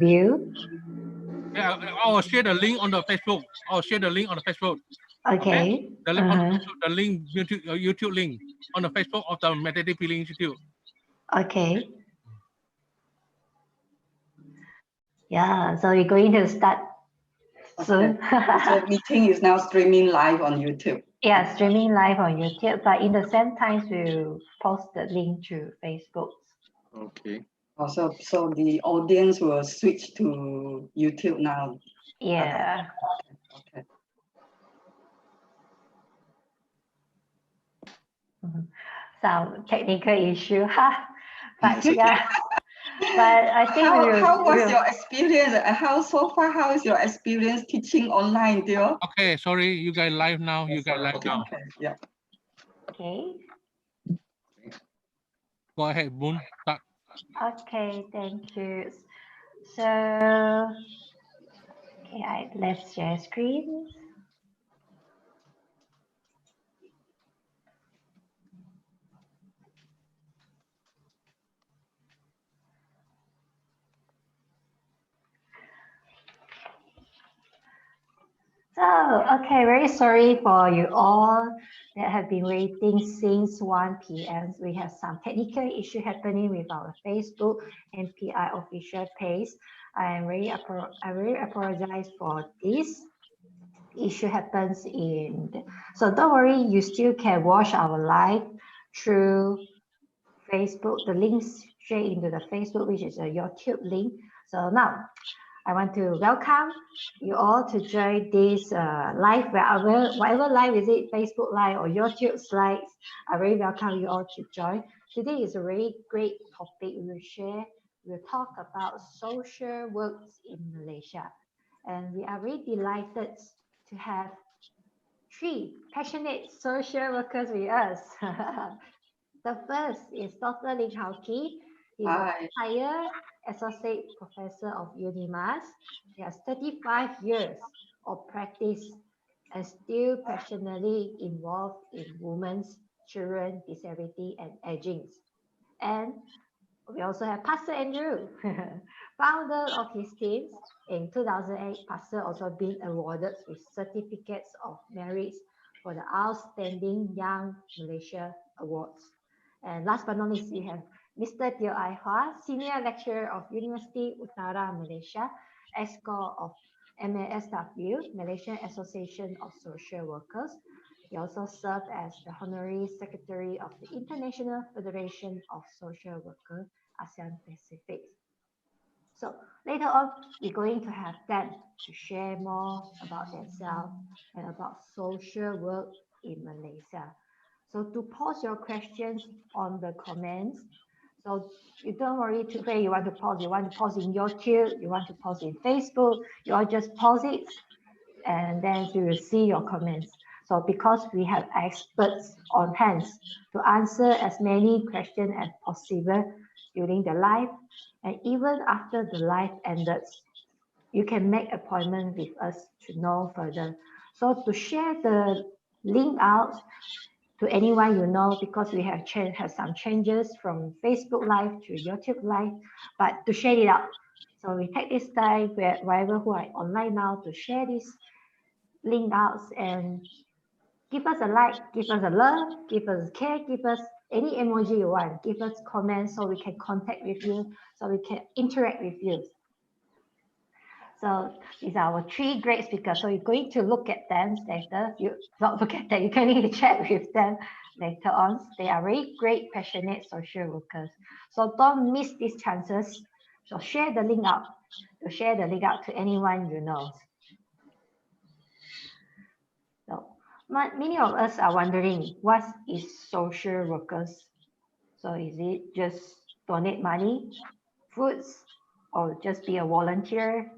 view. Yeah, I'll share the link on the Facebook. I'll share the link on the Facebook. Okay. The link on the Facebook, the link YouTube link on the Facebook of the Meditative Healing Institute. Okay. Yeah, so we're going to start soon. So meeting is now streaming live on YouTube. Yeah, streaming live on YouTube, but in the same time we'll post the link to Facebook. Okay. Also, so the audience will switch to YouTube now. Yeah. Okay. Some technical issue, but yeah. But I think how was your experience? How is your experience teaching online, dear? Okay, sorry, you guys live now. You guys live now. Okay, yeah. Okay. Go ahead, Boon. Start. Okay, thank you. So, okay, let's share screen. So, okay, very sorry for you all that have been waiting since 1 p.m. We have some technical issue happening with our Facebook MPI official page. I really apologize for this. Issue happens so don't worry, you still can watch our live through Facebook. The links straight into the Facebook, which is a YouTube link. So now I want to welcome you all to join this live, whatever live is it, Facebook live or YouTube slides. I really welcome you all to join. Today is a very great topic we will share. We'll talk about social works in Malaysia. And we are very delighted to have 3 passionate social workers with us. The first is Dr. Ling Hao Ki. He's a retired associate professor of UNIMAS. He has 35 years of practice and still passionately involved in women's, children, disability, and aging. And we also have Pastor Andrew, founder of his teams. In 2008, Pastor also been awarded with certificates of merit for the Outstanding Young Malaysia Awards. And last but not least, we have Mr. Teo Ai Hua, Senior Lecturer of University Utara Malaysia, ESCO of MASW, Malaysian Association of Social Workers. He also served as the Honorary Secretary of the International Federation of Social Workers, ASEAN Pacific. So later on, we're going to have them to share more about themselves and about social work in Malaysia. So to pose your questions on the comments, so you don't worry to say you want to pause in YouTube, you want to pause in Facebook, you all just pause it and then you will see your comments. So because we have experts on hand to answer as many questions as possible during the live, and even after the live ended, you can make appointment with us to know further. So to share the link out to anyone you know, because we have some changes from Facebook Live to YouTube Live, but to share it out. So we take this time, wherever who are online now, to share this link out and give us a like, give us a love, give us care, give us any emoji you want, give us comments so we can contact with you, so we can interact with you. So these are our 3 great speakers. So you're going to look at them later. You not look at them, you can need to chat with them later on. They are very great, passionate social workers. So don't miss these chances. So share the link out. To share the link out to anyone you know. So many of us are wondering, what is social workers? So is it just donate money, foods, or just be a volunteer,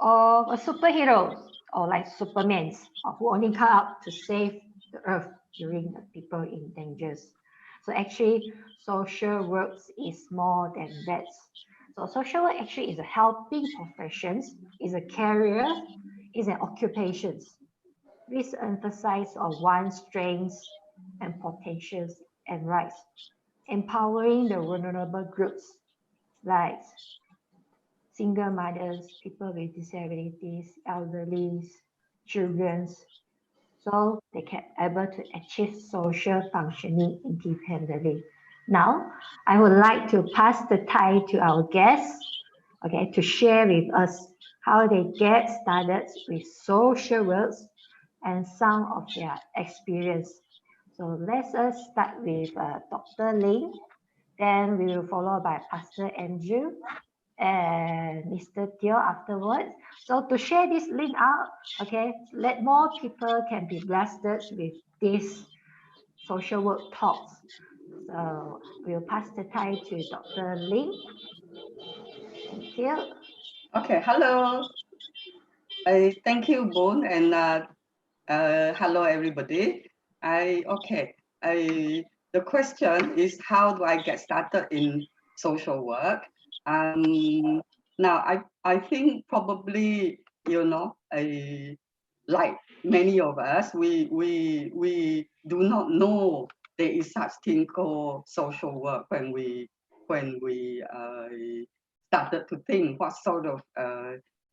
or a superhero, or like Superman, who only come up to save the earth during the people in dangers? So actually, social work is more than that. So social work actually is a helping profession, is a career, is an occupation. Please emphasize on one's strengths and potentials and rights, empowering the vulnerable groups like single mothers, people with disabilities, elderly, children, so they can able to achieve social functioning independently. Now, I would like to pass the tie to our guests, okay, to share with us how they get started with social works and some of their experience. So let us start with Dr. Ling, then we will follow by Pastor Andrew and Mr. Teo afterwards. So to share this link out, okay, let more people can be blessed with this social work talks. So we'll pass the time to Dr. Ling. Thank you. Okay, hello. Thank you, Boon, and hello, everybody. Okay. The question is, how do I get started in social work? Now, I think probably, like many of us, we do not know there is such thing called social work when we started to think what sort of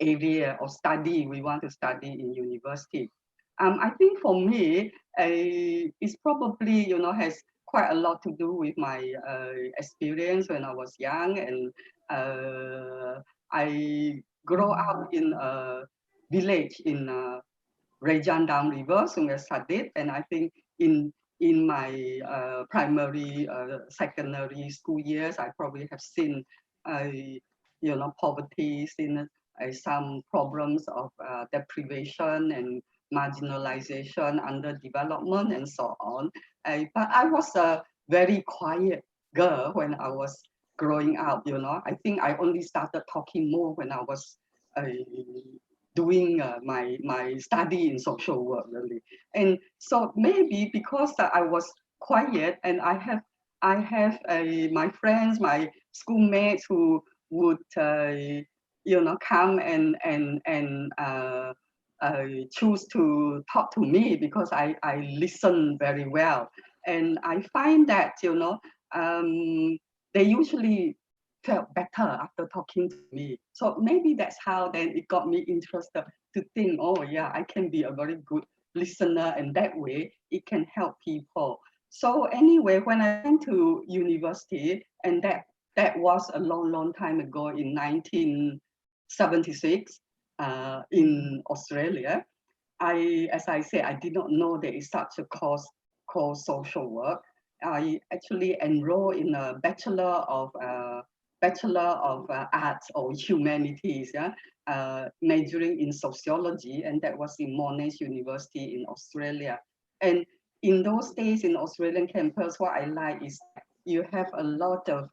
area or study we want to study in university. I think for me, it's probably has quite a lot to do with my experience when I was young, and I grew up in a village in Rajan Down River, Sungai Sadit, and I think in my primary, secondary school years, I probably have seen, poverty, seen some problems of deprivation and marginalization, underdevelopment, and so on. But I was a very quiet girl when I was growing up. I think I only started talking more when I was doing my study in social work, really. And so maybe because I was quiet, and I have my friends, my schoolmates who would come and choose to talk to me because I listen very well. And I find that they usually felt better after talking to me. So maybe that's how then it got me interested to think, oh yeah, I can be a very good listener, and that way it can help people. So anyway, when I went to university, and that was a long time ago in 1976 in Australia, as I said, I did not know there is such a course called social work. I actually enrolled in a Bachelor of Arts or Humanities, yeah, majoring in sociology, and that was in Monash University in Australia. And in those days in Australian campus, what I like is you have a lot of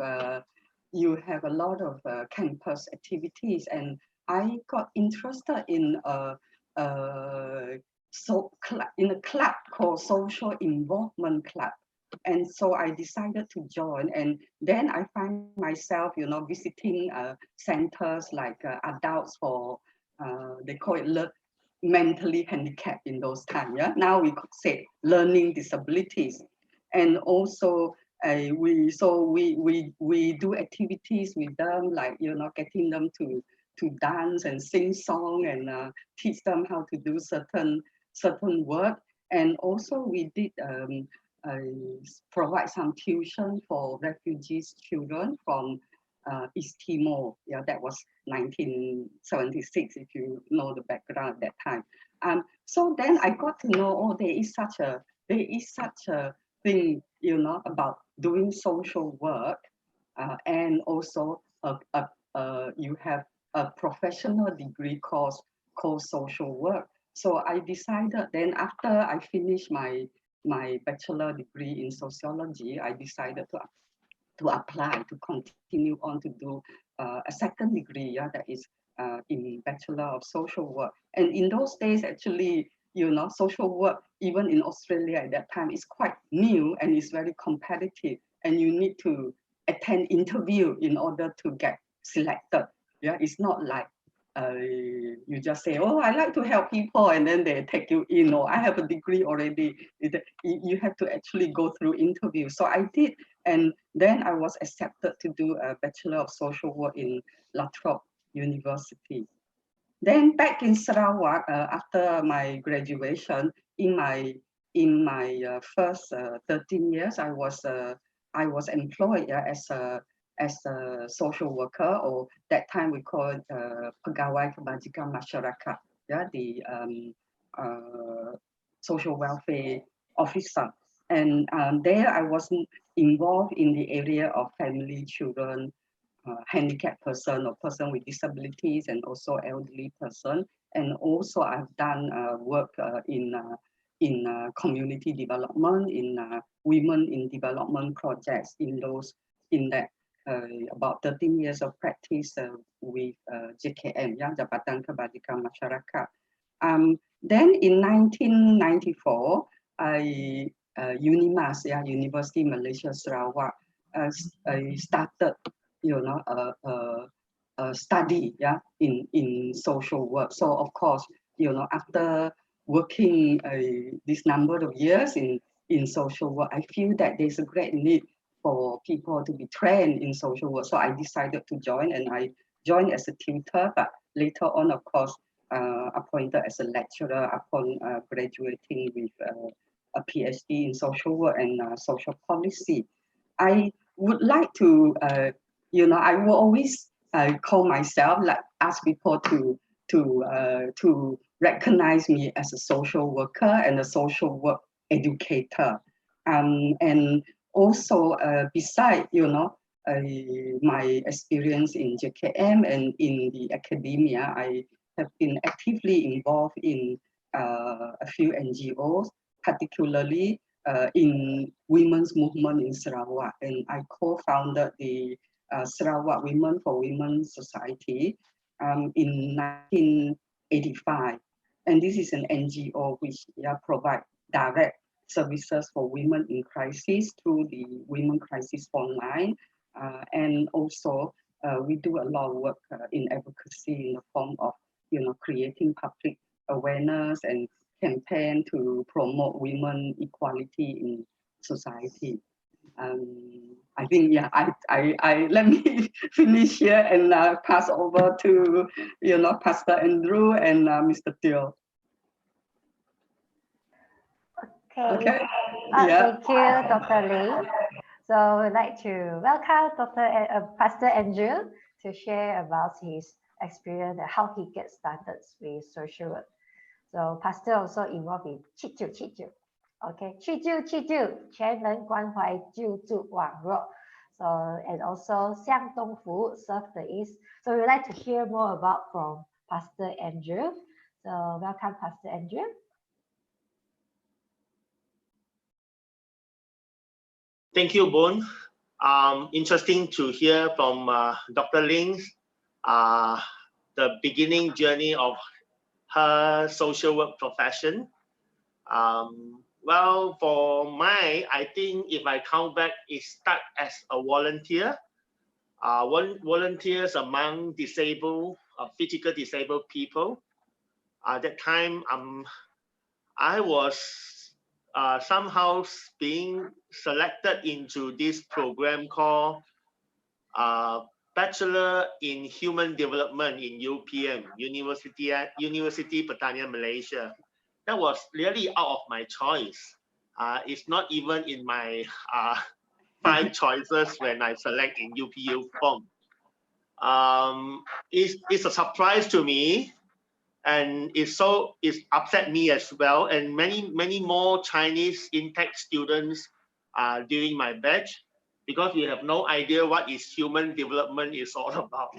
campus activities, and I got interested in in a club called Social Involvement Club. And so I decided to join, and then I find myself, visiting centers like adults for, they call it mentally handicapped in those times. Yeah, now we could say learning disabilities, and also we do activities with them, like getting them to dance and sing song, and teach them how to do certain work. And also we did provide some tuition for refugees children from East Timor. Yeah, that was 1976, if you know the background at that time. So then I got to know, oh, there is such a thing, about doing social work, and also you have a professional degree course called social work. So I decided then, after I finished my bachelor degree in sociology, I decided to apply to continue on to do a second degree, yeah, that is in Bachelor of Social Work. And in those days, actually, social work, even in Australia at that time, is quite new and is very competitive, and you need to attend interview in order to get selected. Yeah, it's not like you just say, oh, I like to help people, and then they take you in, or I have a degree already. You have to actually go through interview. So I did, and then I was accepted to do a Bachelor of Social Work in La Trobe University. Then back in Sarawak, after my graduation, in my first 13 years, I was employed as a social worker, or that time we call it pegawai kebajikan masyarakat, the social welfare officer. And there I was involved in the area of family, children, handicapped person or person with disabilities, and also elderly person. And also I've done work in community development, in women in development projects, in that about 13 years of practice with JKM, Jabatan Kebajikan Masyarakat. Then in 1994, I UNIMAS, University Malaysia Sarawak, I started, a study, in social work. So of course, after working this number of years in social work, I feel that there's a great need for people to be trained in social work. So I decided to join, and I joined as a tutor, but later on, of course, appointed as a lecturer upon graduating with a PhD in social work and social policy. I would like to, I will always call myself, like ask people to recognize me as a social worker and a social work educator. And also, beside, my experience in JKM and in the academia, I have been actively involved in a few NGOs, particularly in women's movement in Sarawak. And I co-founded the Sarawak Women for Women Society in 1985. And this is an NGO which provide direct services for women in crisis through the Women Crisis Phone Line. And also we do a lot of work in advocacy in the form of creating public awareness and campaign to promote women equality in society. I think I let me finish here and pass over to Pastor Andrew and Mr. Teo. Okay. Thank you, Dr. Lee. So we'd like to welcome Pastor Andrew to share about his experience and how he gets started with social work. So Pastor also involved in 779. Okay, 779全人关怀救助网络. So and also 向东服务 Serve the East. So we'd like to hear more about from Pastor Andrew. So welcome, Pastor Andrew. Thank you, Boon. Interesting to hear from Dr. Ling, the beginning journey of her social work profession. Well, for I think if I count back, it started as a volunteer. Volunteers among disabled, physical disabled people. At that time, I was somehow being selected into this program called Bachelor in Human Development in UPM, University Pertanian Malaysia. That was really out of my choice. It's not even in my 5 choices when I select in UPU form. It's a surprise to me, and it's upset me as well, and many more Chinese in-tech students during my batch, because we have no idea what is human development is all about.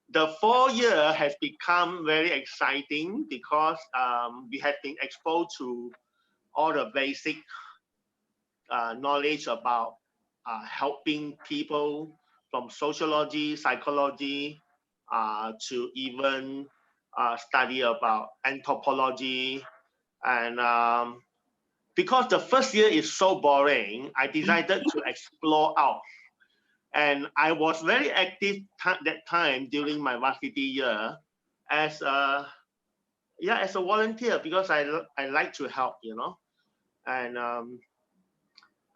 The 4 year has become very exciting because we have been exposed to all the basic knowledge about helping people, from sociology, psychology, to even study about anthropology. And because the first year is so boring, I decided to explore out. And I was very active that time during my varsity year as a volunteer, because I like to help, And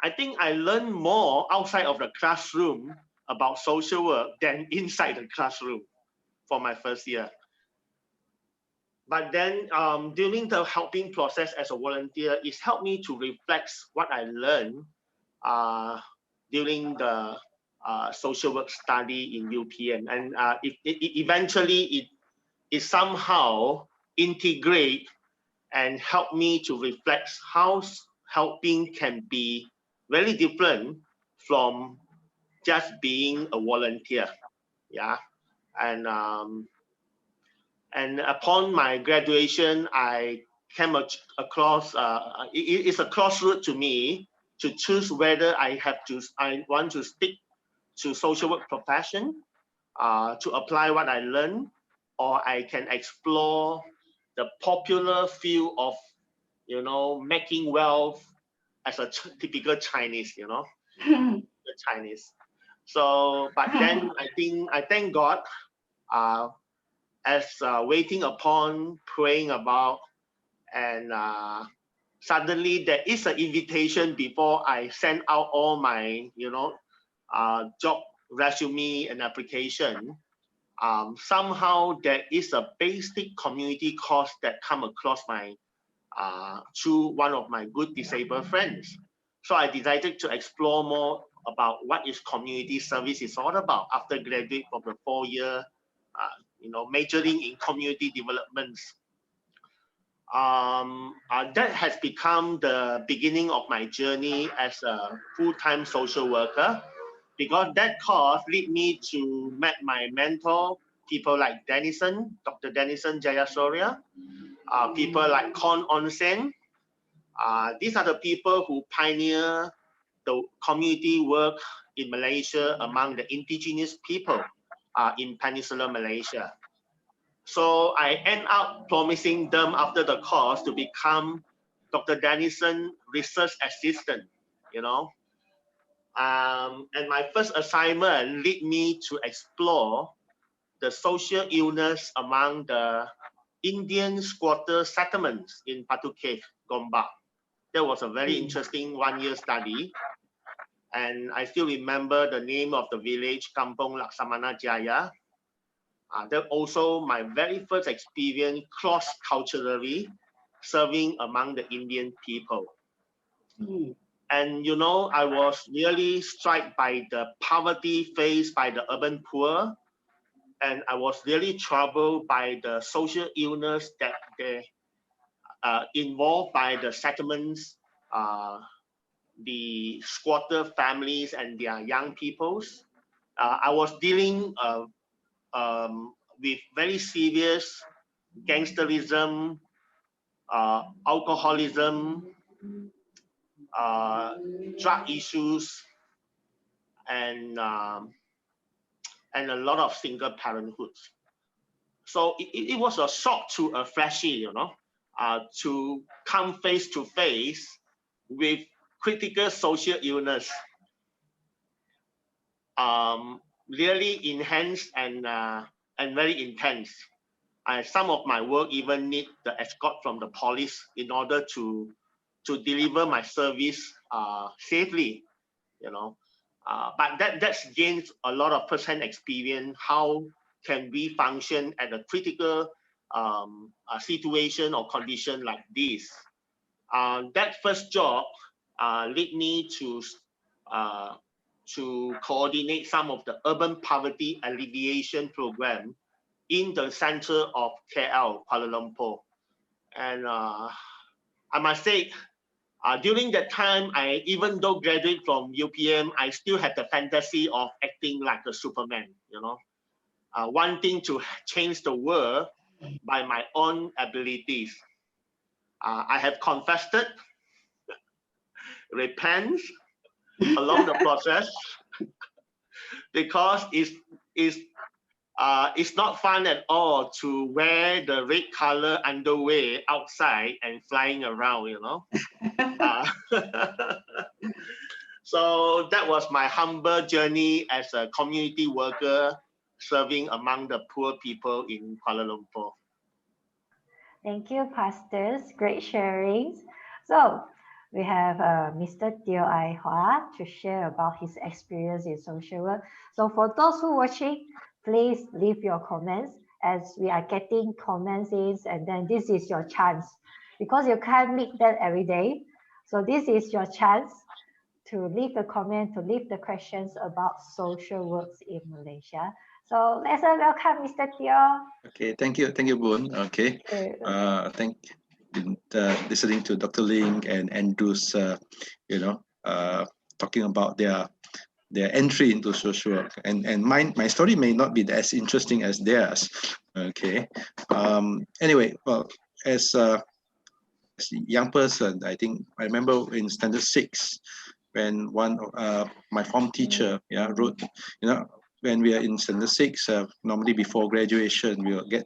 I think I learned more outside of the classroom about social work than inside the classroom for my first year. But then during the helping process as a volunteer, it's helped me to reflect what I learned during the social work study in UPM. And eventually it somehow integrate and help me to reflect how helping can be very different from just being a volunteer. Yeah. And upon my graduation, I came across, it's a crossroad to me to choose whether I want to stick to social work profession, to apply what I learned, or I can explore the popular field of, making wealth as a typical Chinese, the Chinese. So, but then I thank God, as waiting upon, praying about, and suddenly there is an invitation before I send out all my, job resume and application. Somehow there is a basic community course that come across my through one of my good disabled friends. So I decided to explore more about what is community service is all about after graduate from the 4-year, majoring in community developments. That has become the beginning of my journey as a full-time social worker, because that course led me to meet my mentor, people like Dr. Denison Jayasurya, people like Kon Onsen. These are the people who pioneer the community work in Malaysia among the indigenous people in Peninsular Malaysia. So I end up promising them after the course to become Dr. Denison research assistant, and my first assignment led me to explore the social illness among the Indian squatter settlements in Batu Cave, Gombak. That was a very interesting 1-year study. And I still remember the name of the village, Kampong Laksamana Jaya. That also my very first experience cross-culturally serving among the Indian people. And I was really struck by the poverty faced by the urban poor, and I was really troubled by the social illness that they involved by the settlements, the squatter families and their young peoples. I was dealing with very serious gangsterism, alcoholism, drug issues, and a lot of single parenthoods. So it was a shock to a freshie, to come face to face with critical social illness. Really enhanced and very intense. Some of my work even need the escort from the police in order to deliver my service safely, but that's gained a lot of first-hand experience. How can we function at a critical situation or condition like this? That first job led me to coordinate some of the urban poverty alleviation program in the center of KL, Kuala Lumpur. And I must say, during that time, even though graduate from UPM, I still had the fantasy of acting like a Superman, wanting to change the world by my own abilities. I have confessed it, repent along the process, because it's not fun at all to wear the red color underwear outside and flying around, So that was my humble journey as a community worker serving among the poor people in Kuala Lumpur. Thank you, pastors. Great sharing. So We have Mr. Teo Ai Hua to share about his experience in social work. So for those who are watching, please leave your comments as we are getting comments in, and then this is your chance because you can't meet that every day. So this is your chance to leave a comment, to leave the questions about social works in Malaysia. So let's welcome Mr. Teo. Okay, thank you, Boon. Okay, thank listening to Dr. Ling and Andrew's, talking about their entry into social work, and my story may not be as interesting as theirs. Okay, anyway, well, as a young person, I think I remember in standard 6 when one my form teacher wrote, when we are in standard 6, normally before graduation we will get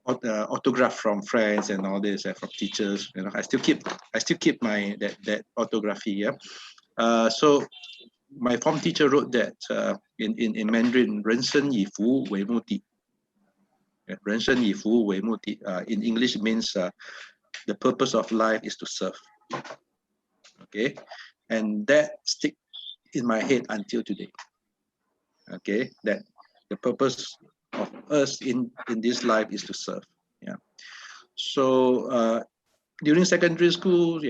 autograph from friends and all this, from teachers. I still keep my that autography. So my form teacher wrote that in Mandarin, 人生以服务为目的. 人生以服务为目的. In English it means the purpose of life is to serve. Okay, and that stick in my head until today. Okay, that the purpose of us in this life is to serve. So during secondary school,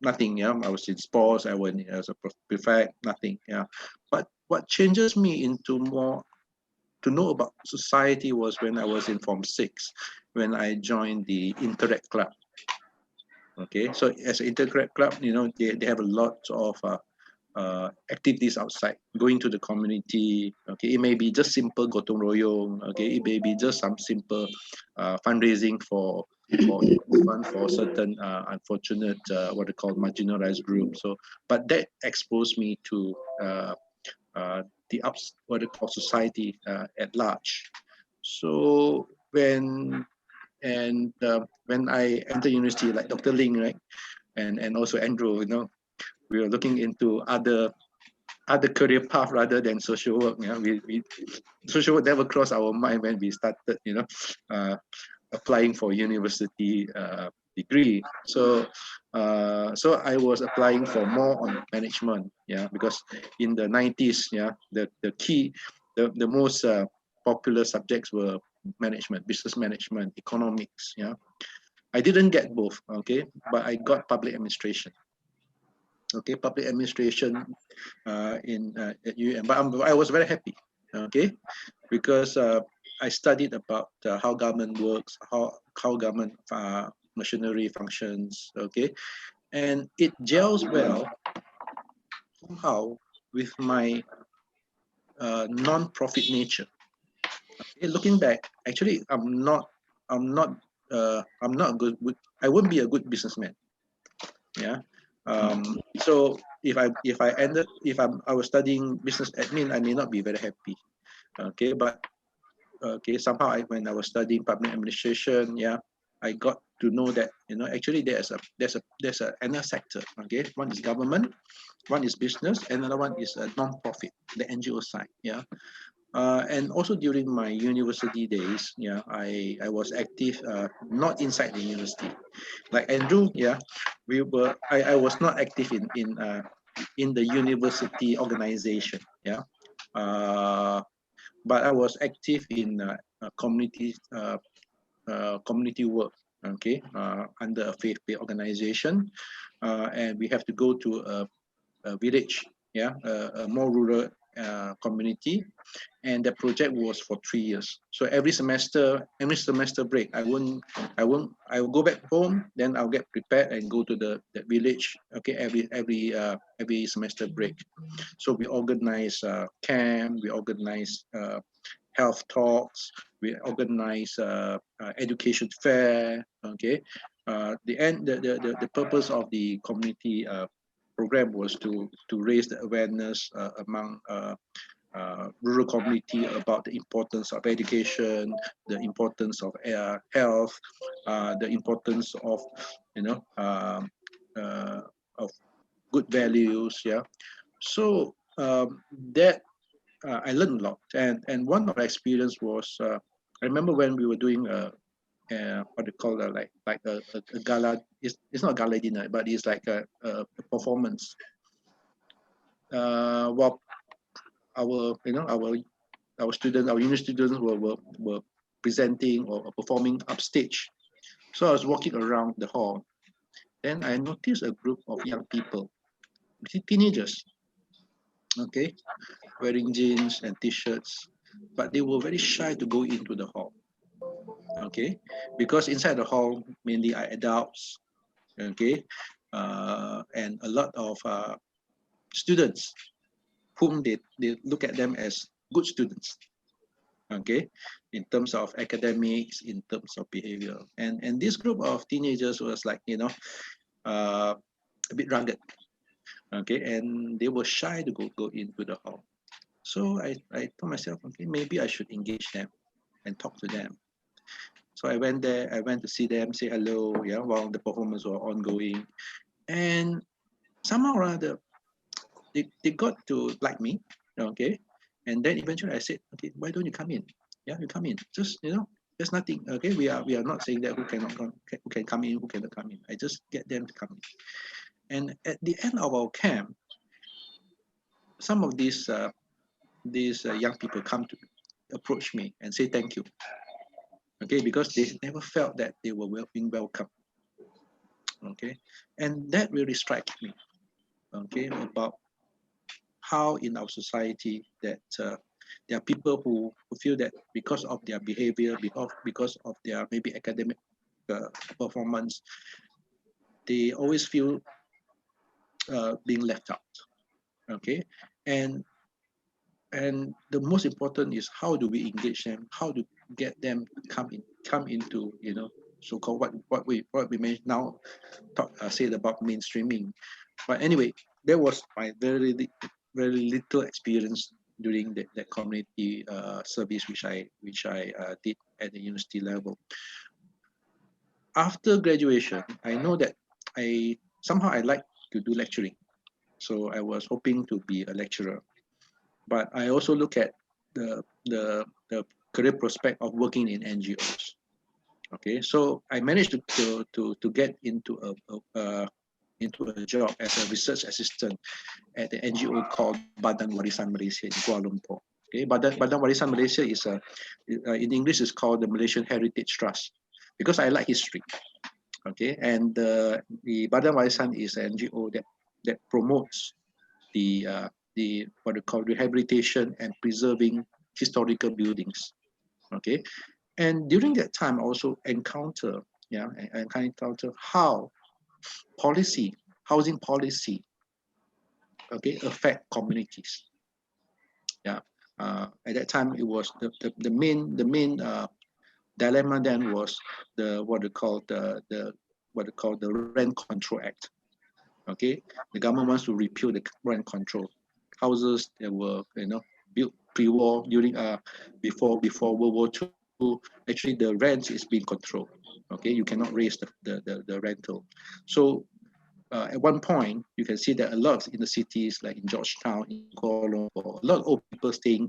nothing. I was in sports, I went as a prefect, nothing. But what changes me into more to know about society was when I was in Form 6, when I joined the Interact Club. Okay, so as an Interact Club, they have a lot of activities outside, going to the community. Okay, it may be just simple gotong royong. Okay, it may be just some simple fundraising for certain unfortunate what they call marginalized groups. So, but that exposed me to what they call society at large. So when I entered university, like Dr. Ling, right, and also Andrew, we were looking into other career path rather than social work. We social work never crossed our mind when we started, applying for university degree. So I was applying for more on management, because in the 90s, the most popular subjects were management, business management, economics. I didn't get both, okay, but I got public administration. Okay, public administration at UM, but I was very happy, okay, because I studied about how government works, how government machinery functions, okay, and it gels well somehow with my non-profit nature. Okay, looking back, actually, I'm not good. I wouldn't be a good businessman. So if I was studying business admin, I may not be very happy. Okay, but somehow when I was studying public administration, I got to know that actually there's another sector. Okay, one is government, one is business, and another one is a non-profit, the NGO side. And also during my university days, I was active not inside the university, like Andrew. I was not active in the university organization. But I was active in community work. Okay, under a faith-based organization, and we have to go to a village, a more rural community, and the project was for 3 years. So every semester break, I will go back home, then I'll get prepared and go to the village. Okay, every semester break. So we organize camp, we organize health talks, we organize education fair. Okay, the purpose of the community program was to raise the awareness among rural community about the importance of education, the importance of health, the importance of of good values. So that I learned a lot, and one of the experience was I remember when we were doing what they call like a gala. It's not a gala dinner, but it's like a performance. While our students, our university students were presenting or performing upstage. So I was walking around the hall. Then I noticed a group of young people, teenagers, okay, wearing jeans and t-shirts, but they were very shy to go into the hall, okay, because inside the hall mainly are adults, okay, and a lot of students whom they look at them as good students, okay, in terms of academics, in terms of behavior, and this group of teenagers was like a bit rugged, okay, and they were shy to go into the hall. So I told myself, okay, maybe I should engage them and talk to them. So I went there, I went to see them, say hello, yeah, while the performance were ongoing. And somehow or other, they got to like me, okay. And then eventually I said, okay, why don't you come in? Yeah, you come in. Just, there's nothing, okay. We are not saying that who can come in, who cannot come in. I just get them to come in. And at the end of our camp, some of these young people come to approach me and say thank you, okay, because they never felt that they were being welcome, okay, and that really struck me, okay, about how in our society that there are people who feel that because of their behavior, because of their maybe academic performance, they always feel being left out, okay, and the most important is how do we engage them, how to get them come into so-called what we may now said about mainstreaming. But anyway, that was my very little experience during that community service which I did at the university level. After graduation, I know that I like to do lecturing, so I was hoping to be a lecturer. But I also look at the career prospect of working in NGOs. Okay, so I managed to get into a job as a research assistant at the NGO called Badan Warisan Malaysia in Kuala Lumpur. Okay, Badan Warisan Malaysia is in English is called the Malaysian Heritage Trust, because I like history. Okay, and the Badan Warisan is an NGO that promotes the what we call rehabilitation and preserving historical buildings. Okay, and during that time I also encounter how housing policy, okay, affect communities. Yeah, at that time it was the main dilemma then was what they call the Rent Control Act. Okay, the government wants to repeal the rent control. Houses that were built pre-war during before World War II, actually the rent is being controlled. Okay, you cannot raise the rental. So at one point, you can see that a lot in the cities like in Georgetown, in Kuala Lumpur, a lot of old people staying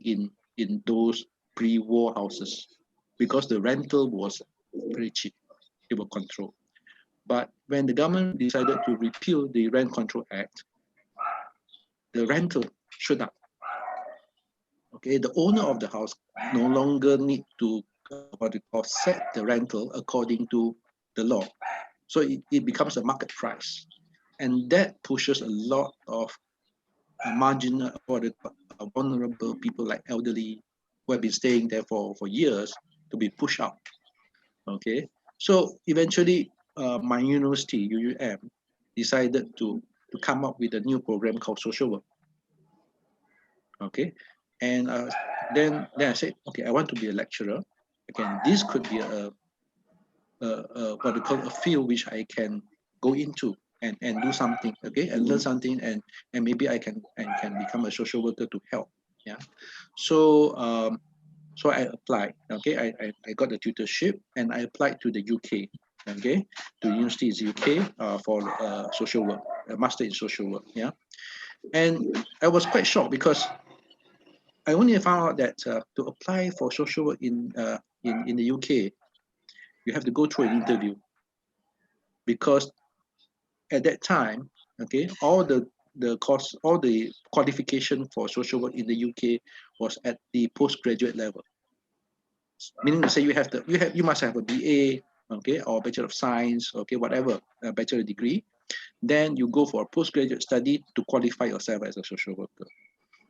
in those pre-war houses because the rental was very cheap. They were controlled. But when the government decided to repeal the Rent Control Act, the rental should up. Okay, the owner of the house no longer need to set the rental according to the law. So it becomes a market price. And that pushes a lot of marginal or vulnerable people like elderly who have been staying there for years to be pushed out. Okay, so eventually my university, UUM, decided to come up with a new program called social work. Okay, and then I said, okay, I want to be a lecturer. Again, this could be a what we call a field which I can go into and do something, okay, and learn something, and maybe I can become a social worker to help. Yeah, so so I applied. Okay, I got the tutorship and I applied to the UK. Okay, to universities UK for social work, a master in social work. Yeah, and I was quite shocked because I only found out that to apply for social work in the UK, You have to go through an interview, because at that time, okay, all the course, all the qualification for social work in the UK was at the postgraduate level. Meaning to say you must have a BA, okay, or Bachelor of Science, okay, whatever, a bachelor degree. Then you go for a postgraduate study to qualify yourself as a social worker.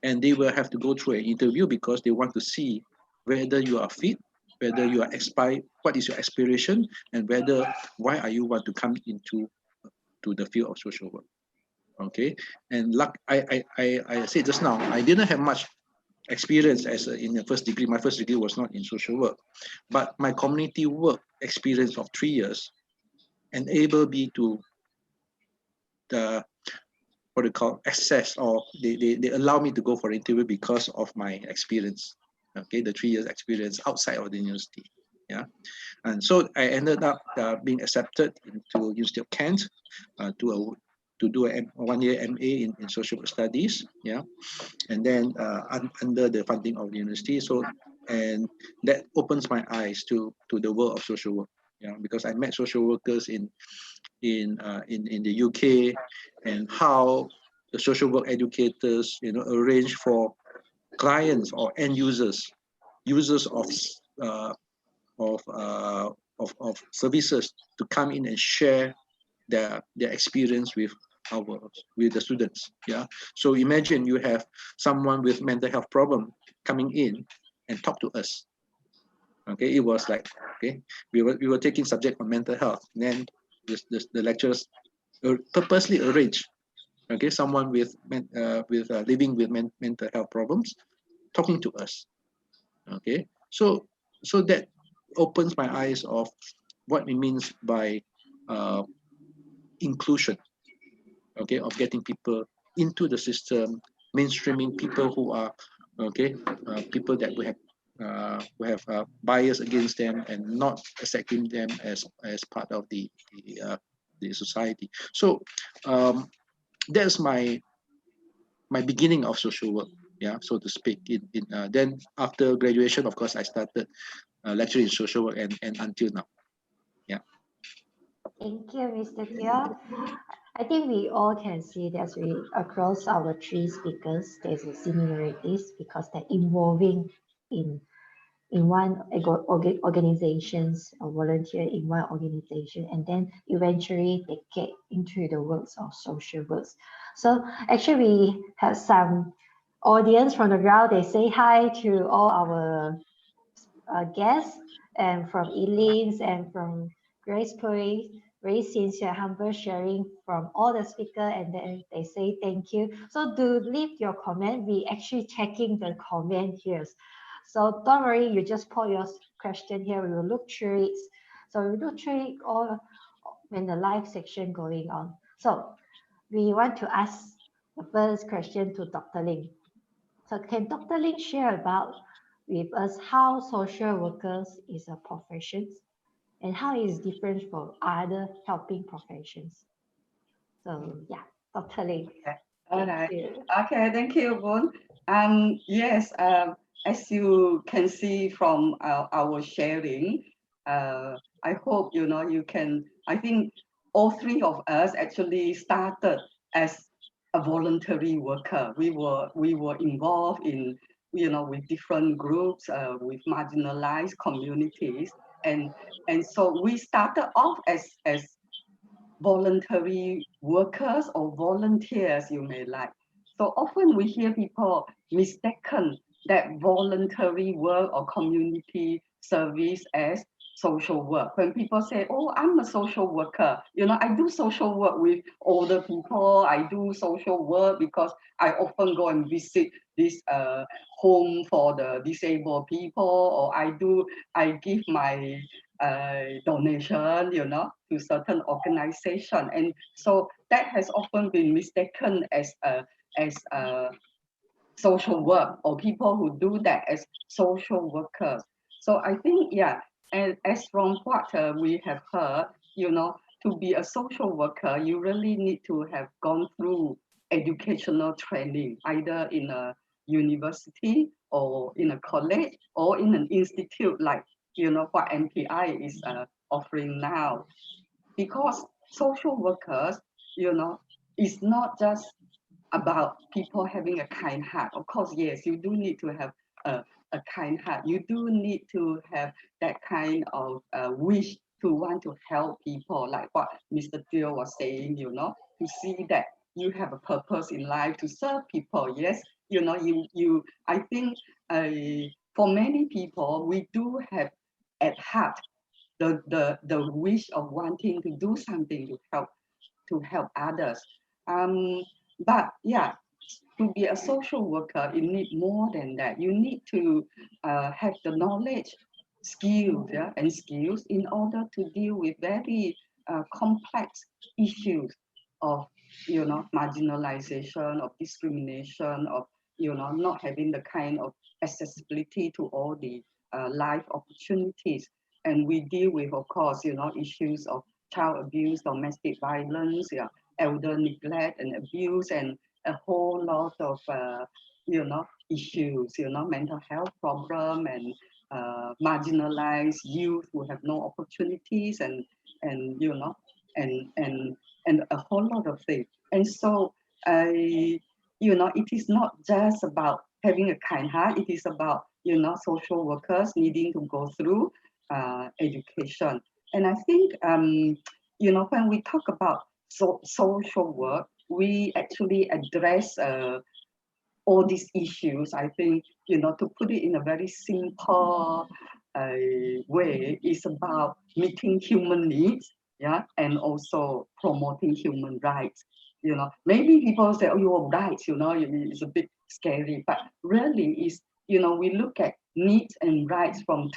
And they will have to go through an interview because they want to see whether you are fit, whether you are aspire, what is your aspiration, and why are you want to come into the field of social work. Okay, and I said just now, I didn't have much experience in the first degree. My first degree was not in social work, but my community work experience of 3 years enabled me to what they call access, or they allow me to go for interview because of my experience. Okay, the 3 years experience outside of the university. Yeah, and so I ended up being accepted into University of Kent to do a 1 year MA in social work studies. Yeah, and then under the funding of the university. So, and that opens my eyes to the world of social work. Yeah, because I met social workers in the UK, and how the social work educators, arrange for clients or end users of services to come in and share their experience with the students. Yeah, so imagine you have someone with mental health problem coming in and talk to us. Okay, it was like, okay, we were taking subject on mental health, and then the lecturers purposely arranged, okay, someone living with mental health problems talking to us. Okay, so that opens my eyes of what it means by inclusion, okay, of getting people into the system, mainstreaming people who are, okay, people that we have bias against them, and not accepting them as part of the society. So that's my beginning of social work, yeah, so to speak. Then after graduation, of course, I started lecturing in social work, and until now. Yeah. Thank you, Mr. Teo. I think we all can see that across our three speakers, there's a similarities because they're involving in one organizations or volunteer in one organization, and then eventually they get into the works of social works. So actually we have some audience from the ground. They say hi to all our guests, and from Elise and from Grace Puri, very sincere, humble sharing from all the speaker, and then they say thank you. So do leave your comment. We actually checking the comment here. So don't worry, you just put your question here. We will look through it. So we look through it all when the live section going on. So we want to ask the first question to Dr. Ling. So can Dr. Ling share about with us how social workers is a profession and how it is different from other helping professions? So yeah, Dr. Ling. Okay. All right. You. Okay, thank you, Boon. Yes, as you can see from our sharing, I hope you can. I think all three of us actually started as a voluntary worker. We were involved in with different groups, with marginalized communities, and so we started off as voluntary workers or volunteers, you may like. So often we hear people mistaken that voluntary work or community service as social work. When people say, oh, I'm a social worker, I do social work with older people, I do social work because I often go and visit this home for the disabled people, or I give my donation, to certain organization, and so that has often been mistaken as a social work, or people who do that as social workers. So I think, yeah, and as from what we have heard, to be a social worker, you really need to have gone through educational training, either in a university or in a college or in an institute like what MPI is offering now. Because social workers, is not just about people having a kind heart. Of course, yes, you do need to have a kind heart. You do need to have that kind of wish to want to help people, like what Mr. Teo was saying, to see that you have a purpose in life to serve people. Yes, I think for many people, we do have at heart the wish of wanting to do something to help others. But yeah, to be a social worker, you need more than that. You need to have the knowledge, skills, and skills in order to deal with very complex issues of, marginalization, of discrimination, of, not having the kind of accessibility to all the life opportunities. And we deal with, of course, issues of child abuse, domestic violence, elder neglect and abuse, and a whole lot of issues, mental health problem, and marginalized youth who have no opportunities, and and a whole lot of things. And so it is not just about having a kind heart. It is about social workers needing to go through education. And I think when we talk about social work, we actually address all these issues. I think, to put it in a very simple way, is about meeting human needs, and also promoting human rights. Maybe people say, oh, your rights, it's a bit scary, but really is, we look at needs and rights from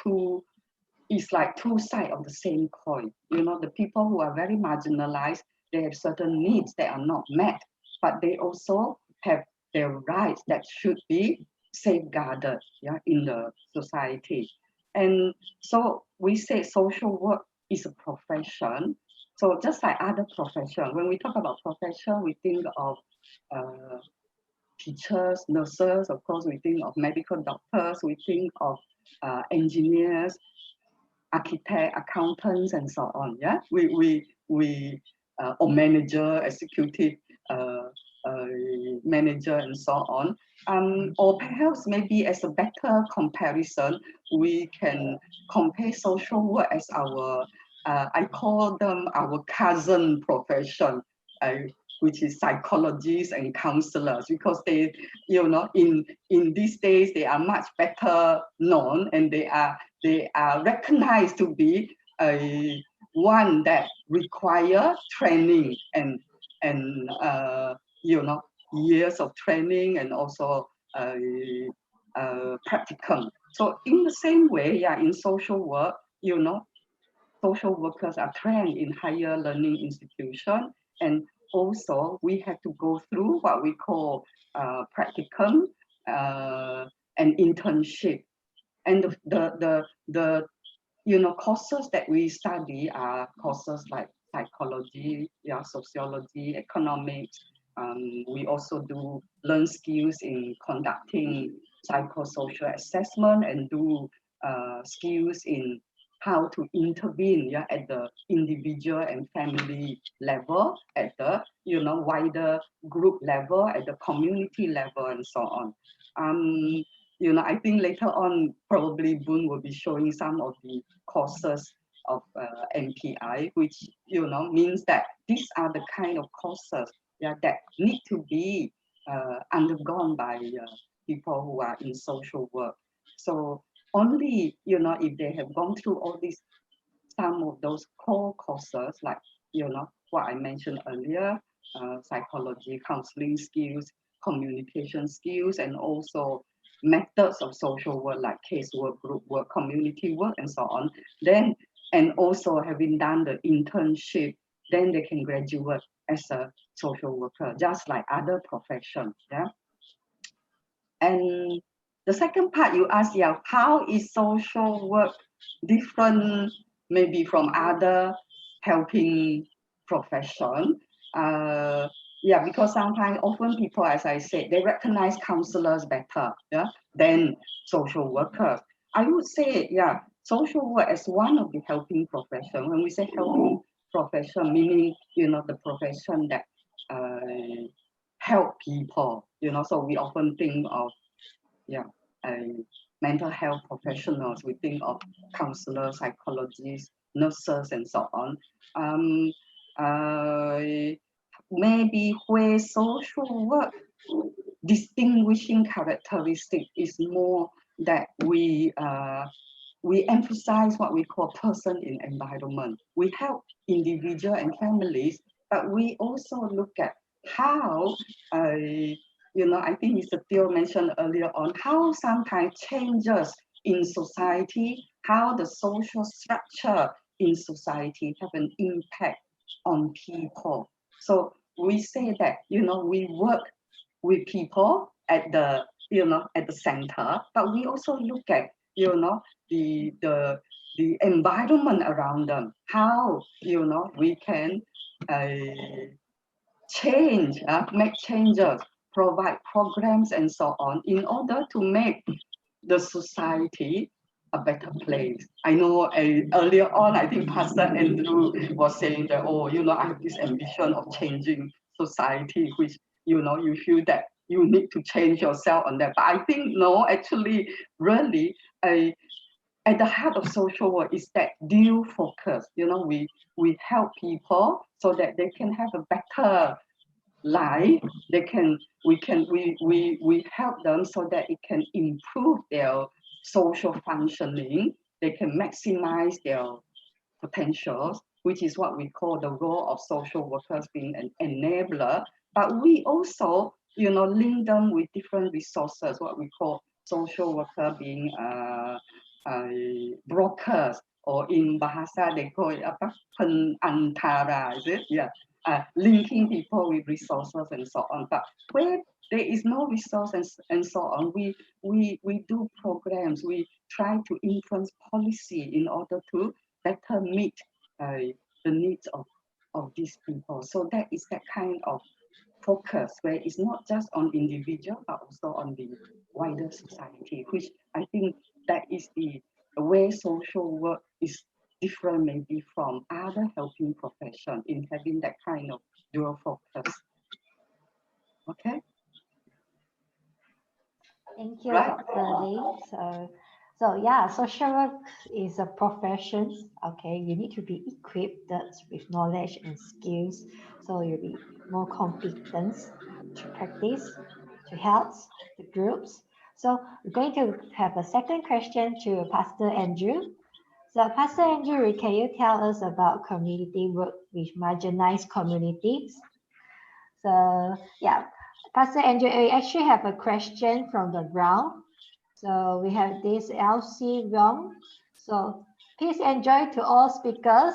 it's like two sides of the same coin. The people who are very marginalized, they have certain needs that are not met, but they also have their rights that should be safeguarded, in the society. And so we say social work is a profession. So just like other professions, when we talk about profession, we think of teachers, nurses, of course, we think of medical doctors, we think of engineers, architect, accountants, and so on. Yeah, or manager, executive manager, and so on. Or perhaps maybe as a better comparison, we can compare social work as our, I call them our cousin profession, which is psychologists and counselors, because they, in these days, they are much better known, and they are recognized to be one that require training and years of training, and also practicum. So in the same way, in social work, social workers are trained in higher learning institution, and also we have to go through what we call practicum and internship. And the courses that we study are courses like psychology, sociology, economics. We also learn skills in conducting psychosocial assessment, and do skills in how to intervene, at the individual and family level, at the wider group level, at the community level, and so on. I think later on, probably Boon will be showing some of the courses of MPI, which means that these are the kind of courses that need to be undergone by people who are in social work. So only if they have gone through all these, some of those core courses, like what I mentioned earlier, psychology, counseling skills, communication skills, and also methods of social work like casework, group work, community work, and so on. Then, and also having done the internship, then they can graduate as a social worker, just like other professions. Yeah. And the second part you asked, how is social work different maybe from other helping profession? Because sometimes, often people, as I said, they recognize counselors better than social workers. I would say, social work as one of the helping profession. When we say helping profession, meaning, the profession that help people, so we often think of, mental health professionals, we think of counselors, psychologists, nurses, and so on. Maybe where social work distinguishing characteristic is more that we emphasize what we call person in environment. We help individual and families, but we also look at how, I think Mr. Teo mentioned earlier on, how sometimes changes in society, how the social structure in society have an impact on people. So we say that, we work with people at the, at the center, but we also look at, the environment around them, how, we can change, make changes, provide programs and so on in order to make the society a better place. I know earlier on, I think Pastor Andrew was saying that, I have this ambition of changing society, which, you feel that you need to change yourself on that. But I think, no, actually, really, at the heart of social work is that due focus. We help people so that they can have a better life. We help them so that it can improve their social functioning. They can maximize their potentials, which is what we call the role of social workers, being an enabler. But we also, link them with different resources, what we call social worker being brokers, or in Bahasa they call it penantara, is it? Yeah. Linking people with resources and so on. But where there is no resource and so on, we do programs, we try to influence policy in order to better meet the needs of these people. So that is that kind of focus where it's not just on individual, but also on the wider society, which I think that is the way social work is different maybe from other helping profession in having that kind of dual focus. Okay. Thank you, Right. Dr. Lee. So yeah, social work is a profession. Okay, you need to be equipped with knowledge and skills, so you'll be more competent to practice, to help the groups. So we're going to have a second question to Pastor Andrew. So Pastor Andrew, can you tell us about community work with marginalized communities? So yeah, Pastor Andrew, we actually have a question from the ground. So we have this LC Wrong. So please enjoy to all speakers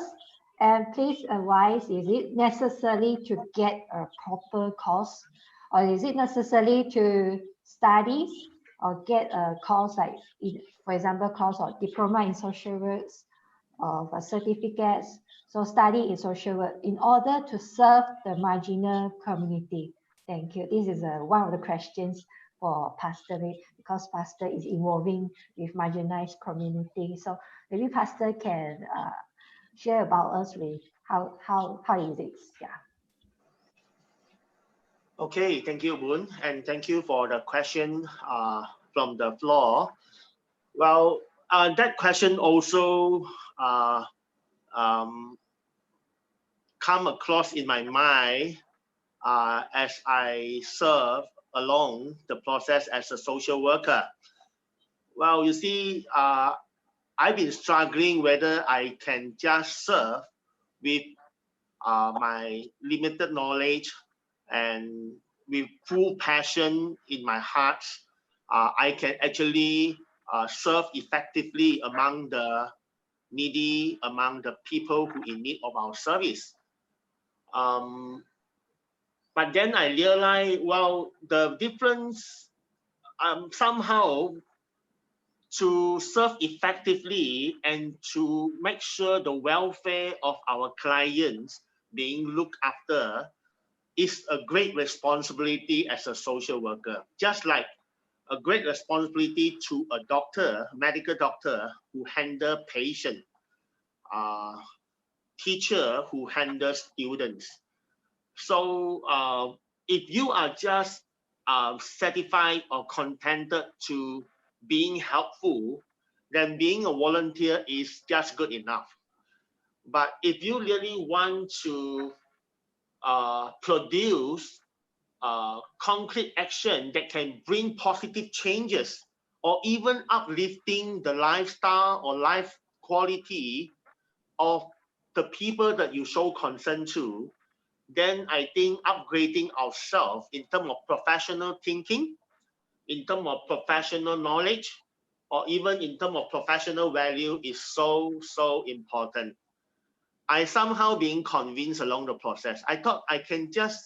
and please advise, is it necessary to get a proper course, or is it necessary to study or get a course like, for example, course or diploma in social works or certificates? So study in social work in order to serve the marginal community. Thank you. This is one of the questions for Pastor, because Pastor is involving with marginalized community. So maybe Pastor can share about us with how is it? Yeah. Okay, thank you, Boon, and thank you for the question from the floor. Well, that question also come across in my mind as I serve along the process as a social worker. Well, you see, I've been struggling whether I can just serve with my limited knowledge and with full passion in my heart. I can actually serve effectively among the needy, among the people who in need of our service. But then I realized, well, the difference somehow to serve effectively and to make sure the welfare of our clients being looked after is a great responsibility as a social worker. Just like a great responsibility to a doctor, medical doctor who handle patient, teacher who handles students. So if you are just satisfied or contented to being helpful, then being a volunteer is just good enough. But if you really want to produce concrete action that can bring positive changes or even uplifting the lifestyle or life quality of the people that you show concern to, then I think upgrading ourselves in terms of professional thinking, in terms of professional knowledge, or even in terms of professional value is so important. I somehow being convinced along the process. I thought I can just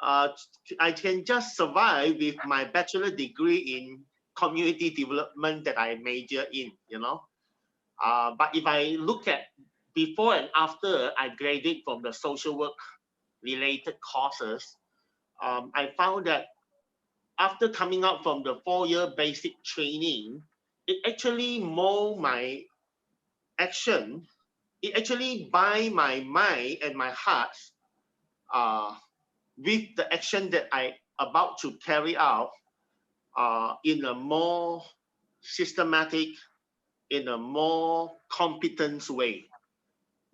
I can just survive with my bachelor degree in community development that I major in, you know. But if I look at before and after I graduated from the social work related courses, I found that after coming out from the 4-year basic training, it actually mold my action. It actually bind my mind and my heart with the action that I about to carry out in a more systematic, in a more competent way.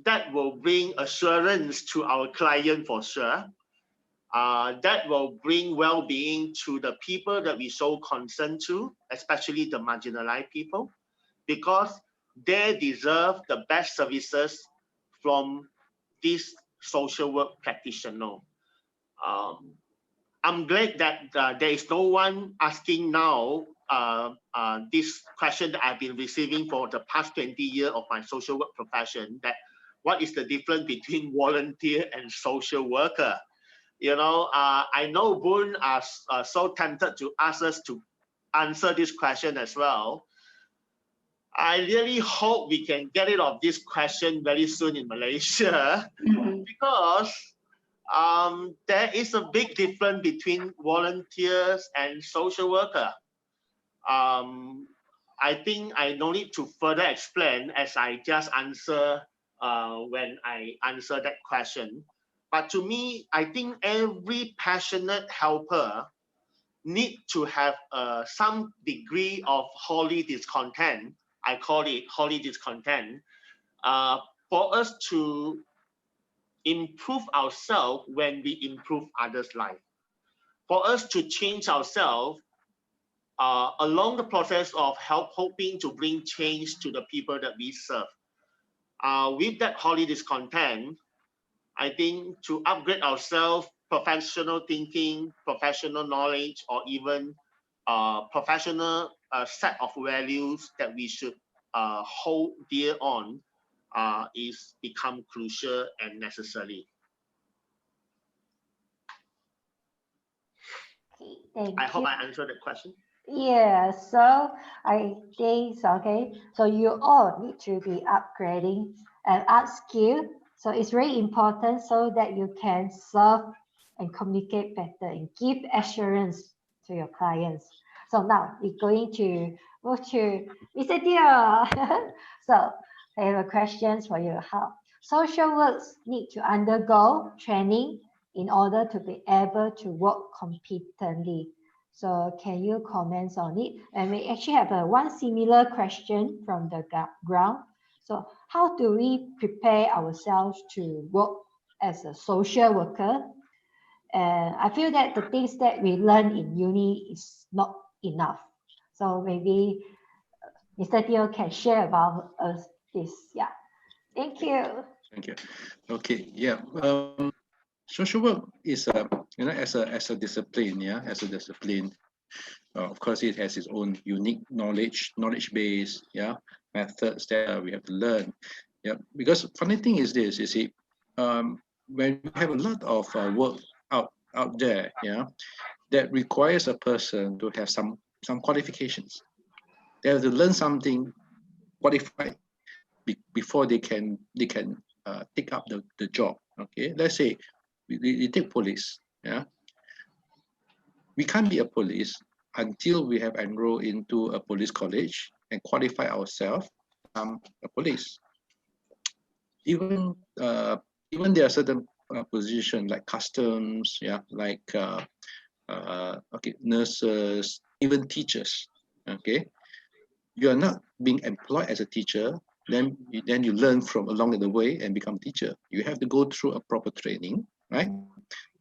That will bring assurance to our client for sure. That will bring well-being to the people that we show concern to, especially the marginalized people, because they deserve the best services from this social work practitioner. I'm glad that there is no one asking now this question that I've been receiving for the past 20 years of my social work profession, that what is the difference between volunteer and social worker? You know, I know Boone are so tempted to ask us to answer this question as well. I really hope we can get rid of this question very soon in Malaysia, because there is a big difference between volunteers and social worker. I think I no need to further explain, as I just answer when I answer that question. But to me, I think every passionate helper need to have some degree of holy discontent. I call it holy discontent, for us to improve ourselves when we improve others' life. For us to change ourselves along the process of hoping to bring change to the people that we serve. With that holy discontent, I think to upgrade ourselves, professional thinking, professional knowledge, or even professional set of values that we should hold dear on is become crucial and necessary. Thank I hope you. I answered the question. Yeah, so I think, okay, so you all need to be upgrading and upskill. So it's very important so that you can serve and communicate better and give assurance to your clients. So now we're going to move to Mr. Dio. So I have a question for you. How social works need to undergo training in order to be able to work competently. So can you comment on it? And we actually have one similar question from the ground. So how do we prepare ourselves to work as a social worker? And I feel that the things that we learn in uni is not enough. So maybe Mr. Teo can share about us this. Yeah. Thank you. Thank you. Okay. Yeah. Social work is as a discipline. Yeah, as a discipline. Of course, it has its own unique knowledge base. Yeah, methods that we have to learn. Yeah, because funny thing is this. You see, when you have a lot of work out there, yeah, that requires a person to have some qualifications. They have to learn something qualified before they can take up the job. Okay, let's say we take police. Yeah, we can't be a police until we have enrolled into a police college and qualify ourselves a police. Even even there are certain positions like customs, yeah, like okay, nurses, even teachers. Okay, you are not being employed as a teacher. Then you learn from along the way and become teacher. You have to go through a proper training, right,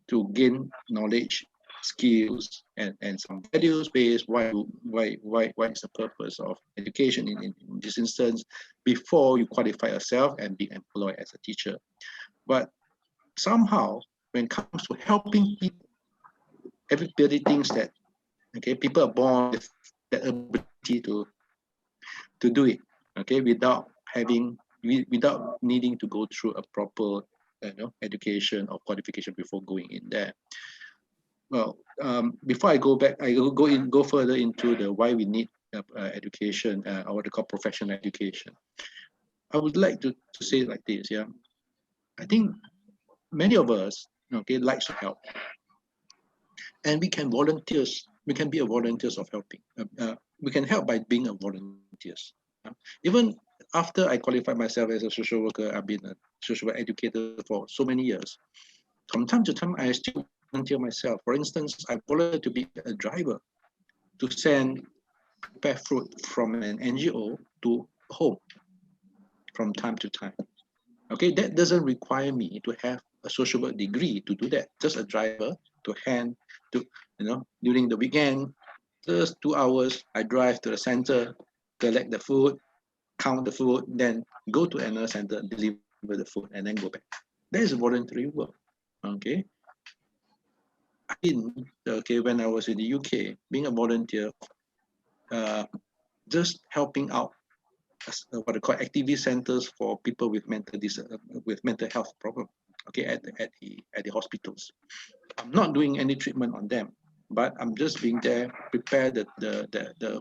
to gain knowledge, skills, and some values based. Why is the purpose of education in this instance before you qualify yourself and be employed as a teacher. But somehow, when it comes to helping people, everybody thinks that okay, people are born with the ability to do it, okay, without without needing to go through a proper education or qualification before going in there. Well, before I go further into the why we need education or what they call professional education, I would like to say it like this. Yeah, I think many of us, okay, likes to help, and we can volunteers. We can be a volunteers of helping. We can help by being a volunteers. Even after I qualified myself as a social worker, I've been a social work educator for so many years. From time to time, I still volunteer myself. For instance, I volunteer to be a driver to send prepared food from an NGO to home from time to time. Okay, that doesn't require me to have a social work degree to do that. Just a driver to hand to, during the weekend, just 2 hours, I drive to the center, collect the food, count the food, then go to another center, deliver the food, and then go back. That is voluntary work. Okay. Okay, when I was in the UK, being a volunteer, just helping out what they call activity centers for people with mental health problem. Okay, at the hospitals. I'm not doing any treatment on them, but I'm just being there, prepare the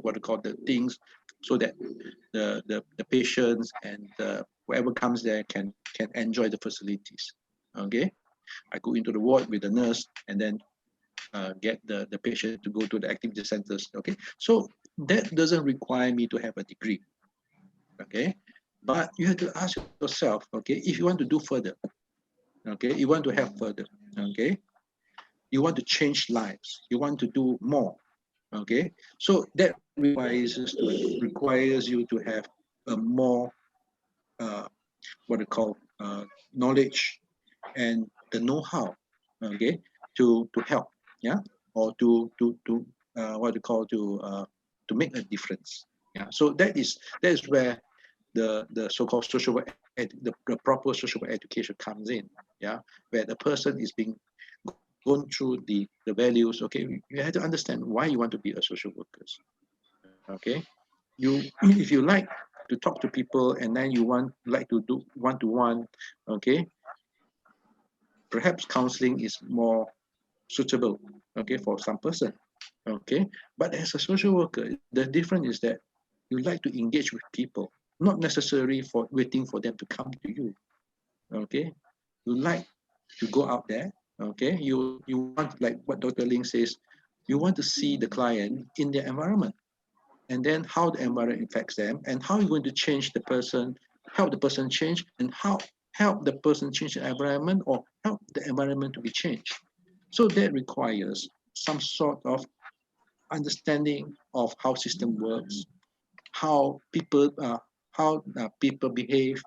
what they call the things, so that the patients and whoever comes there can enjoy the facilities. Okay, I go into the ward with the nurse and then get the patient to go to the activity centers. Okay, so that doesn't require me to have a degree. Okay, but you have to ask yourself, okay, if you want to do further, okay, you want to help further, okay, you want to change lives, you want to do more, okay, so that requires you to have a more what they call knowledge and the know-how, okay, to help, yeah, or to what they call to make a difference. Yeah, so that is where the so-called social work the proper social work education comes in. Yeah, where the person is being gone through the values. Okay, you have to understand why you want to be a social worker. Okay, you if you like to talk to people and then you like to do one-to-one, okay, perhaps counseling is more suitable, okay, for some person. Okay, but as a social worker, the difference is that you like to engage with people, not necessarily for waiting for them to come to you. Okay, you like to go out there. Okay, you want, like what Dr. Ling says, you want to see the client in their environment, and then how the environment affects them, and how you're going to change the person, help the person change, and how help the person change the environment, or help the environment to be changed. So that requires some sort of understanding of how system works, how people behave,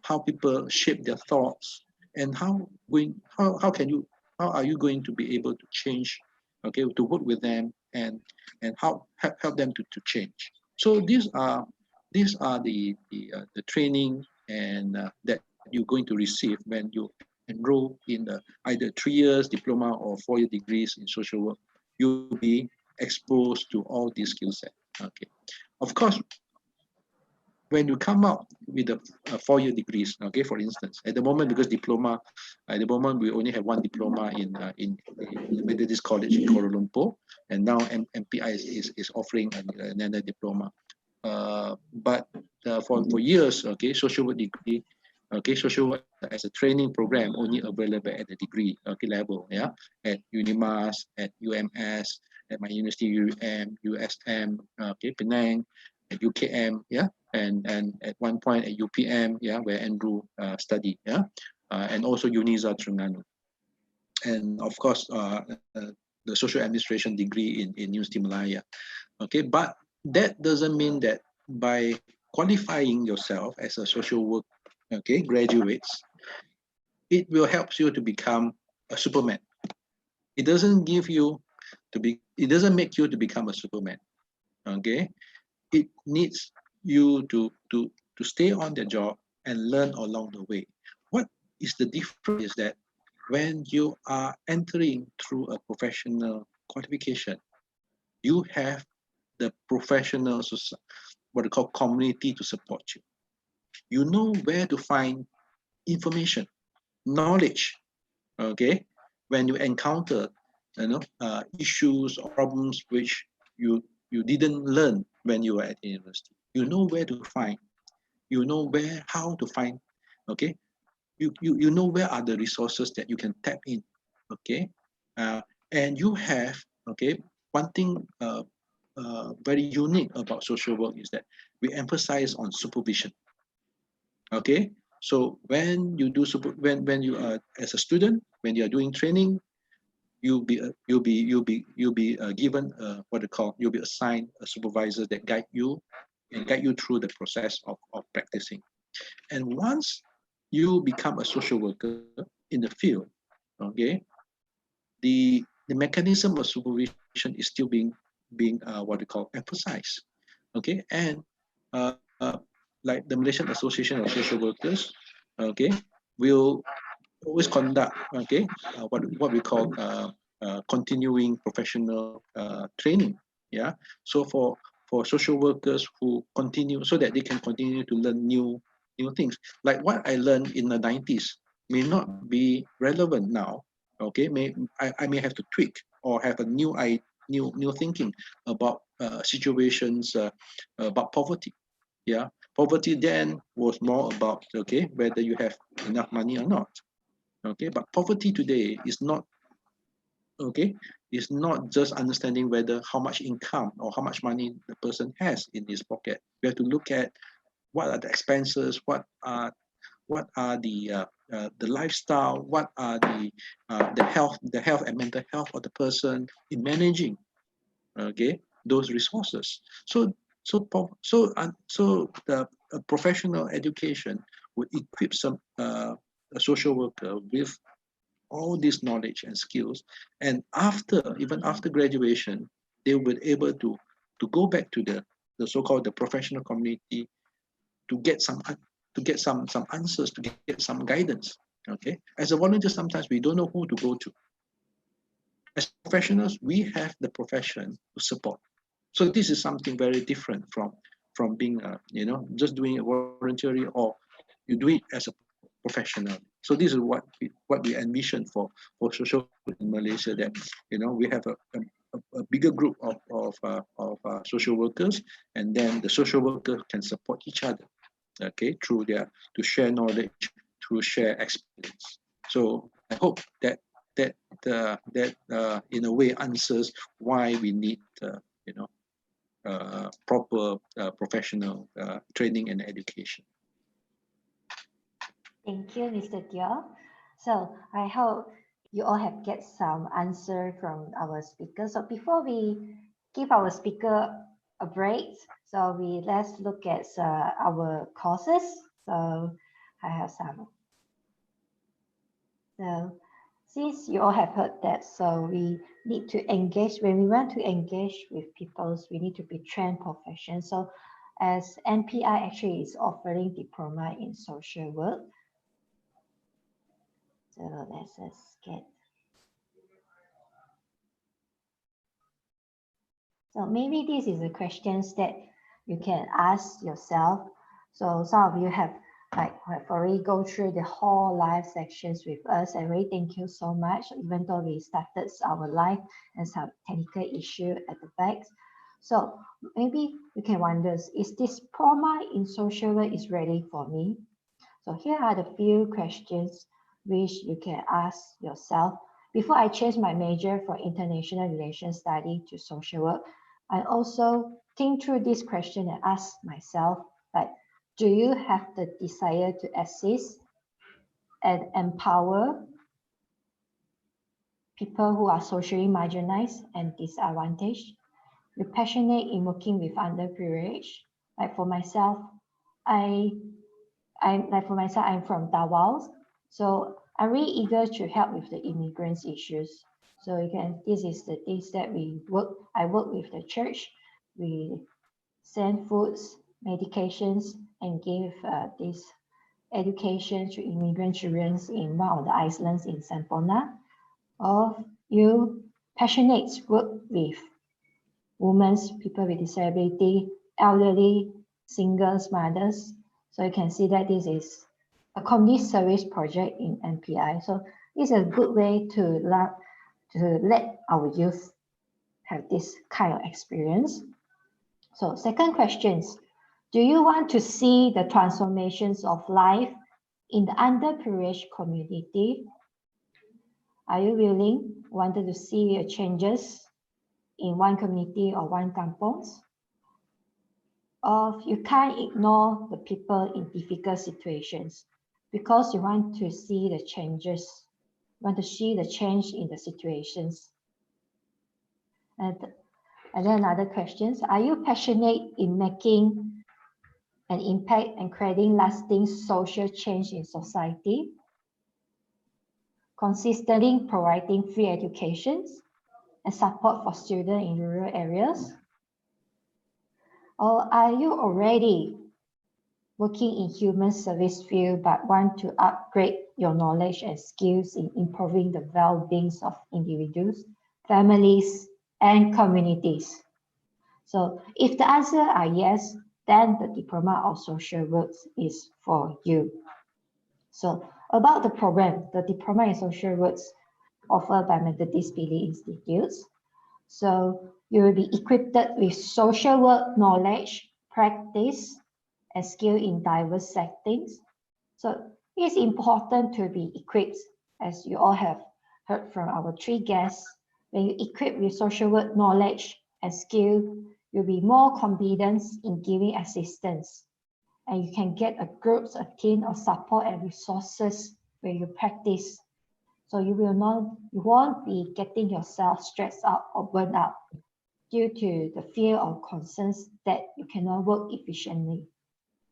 how people shape their thoughts, and how are you going to be able to change, okay, to work with them, and how help them to change. So these are the training and that you're going to receive when you enroll in either 3 years diploma or 4-year degrees in social work. You'll be exposed to all these skill sets. Okay, of course, when you come out with a 4-year degrees, okay, for instance, at the moment, because diploma, at the moment we only have one diploma in the Methodist College in Kuala Lumpur, and now MPI is offering another diploma. But for years, okay, social work degree, okay, social work as a training program only available at the degree, okay, level, yeah, at UNIMAS, at UMS, at my university, USM, okay, Penang, at UKM, yeah, and at one point at UPM, yeah, where Andrew studied, yeah, and also UNISA Terengganu, and of course the social administration degree in University Malaya. Okay, but that doesn't mean that by qualifying yourself as a social work, okay, graduates, it will help you to become a Superman. It doesn't give you to be. It doesn't make you to become a Superman. Okay, it needs you to stay on the job and learn along the way. What is the difference is that when you are entering through a professional qualification, you have the professional what they call community to support you. You know where to find information, knowledge. Okay, when you encounter, issues or problems which you didn't learn when you were at university, you know where to find. You know where how to find. Okay, you know where are the resources that you can tap in. Okay, and you have, okay, one thing very unique about social work is that we emphasize on supervision. Okay, so when you do when you are as a student, when you are doing training, you'll be given what they call, you'll be assigned a supervisor that guide you and guide you through the process of practicing. And once you become a social worker in the field, okay, the mechanism of supervision is still being what they call emphasized. Okay, and uh, uh, like the Malaysian Association of Social Workers, okay, will always conduct, okay, what we call continuing professional training. Yeah, so for social workers who continue, so that they can continue to learn new things, like what I learned in the 90s may not be relevant now. Okay, I may have to tweak or have a new thinking about situations about poverty. Yeah, poverty then was more about, okay, whether you have enough money or not. Okay, but poverty today is not, okay, is not just understanding whether how much income or how much money the person has in his pocket. We have to look at what are the expenses, what are the lifestyle, what are the health and mental health of the person in managing, okay, those resources. So the professional education would equip a social worker with all this knowledge and skills, and even after graduation, they will be able to go back to the so-called the professional community to get some answers, to get some guidance. Okay, as a volunteer, sometimes we don't know who to go to. As professionals, we have the profession to support. So this is something very different from being just doing it voluntarily, or you do it as a professional. So this is what we envision for social in Malaysia, that we have a bigger group of social workers, and then the social workers can support each other, okay, through to share knowledge, to share experience. So I hope that in a way answers why we need proper professional training and education. Thank you, Mr. Teo. So I hope you all have get some answer from our speaker. So before we give our speaker a break, so let's look at our courses. So I have some. So since you all have heard that, so we need to engage, when we want to engage with people, we need to be trained profession. So as MPI actually is offering diploma in social work. So let's just get. So maybe this is the questions that you can ask yourself. So some of you have already go through the whole live sections with us, and really thank you so much, even though we started our live and some technical issue at the back. So maybe you can wonder, is this diploma in social work is ready for me? So here are the few questions which you can ask yourself before I changed my major from international relations study to social work, I also think through this question and ask myself, like, do you have the desire to assist and empower people who are socially marginalized and disadvantaged? You're passionate in working with underprivileged. Like for myself, I'm from Davao, so I'm really eager to help with the immigrants issues. So this is the things that I work with the church. We send foods, medications, and give this education to immigrant children in one of the islands in Sampona. Or you passionate work with women, people with disability, elderly, singles, mothers. So you can see that this is a community service project in MPI. So it's a good way to let our youth have this kind of experience. So second questions, do you want to see the transformations of life in the underprivileged community? Are you wanted to see changes in one community or one kampong? Or you can't ignore the people in difficult situations because you want to see the changes, want to see the change in the situations. And then another questions, are you passionate in making an impact and creating lasting social change in society? Consistently providing free education and support for students in rural areas? Or are you already working in human service field but want to upgrade your knowledge and skills in improving the well-being of individuals, families, and communities? So if the answer are yes, then the Diploma of Social Work is for you. So about the program, the Diploma in Social Works offered by Methodist Billy Institutes. So you will be equipped with social work knowledge, practice, and skill in diverse settings. So it's important to be equipped, as you all have heard from our three guests. When you equip with social work knowledge and skill, you'll be more confident in giving assistance. And you can get a group, a team of support and resources when you practice. So you won't be getting yourself stressed out or burned out due to the fear or concerns that you cannot work efficiently.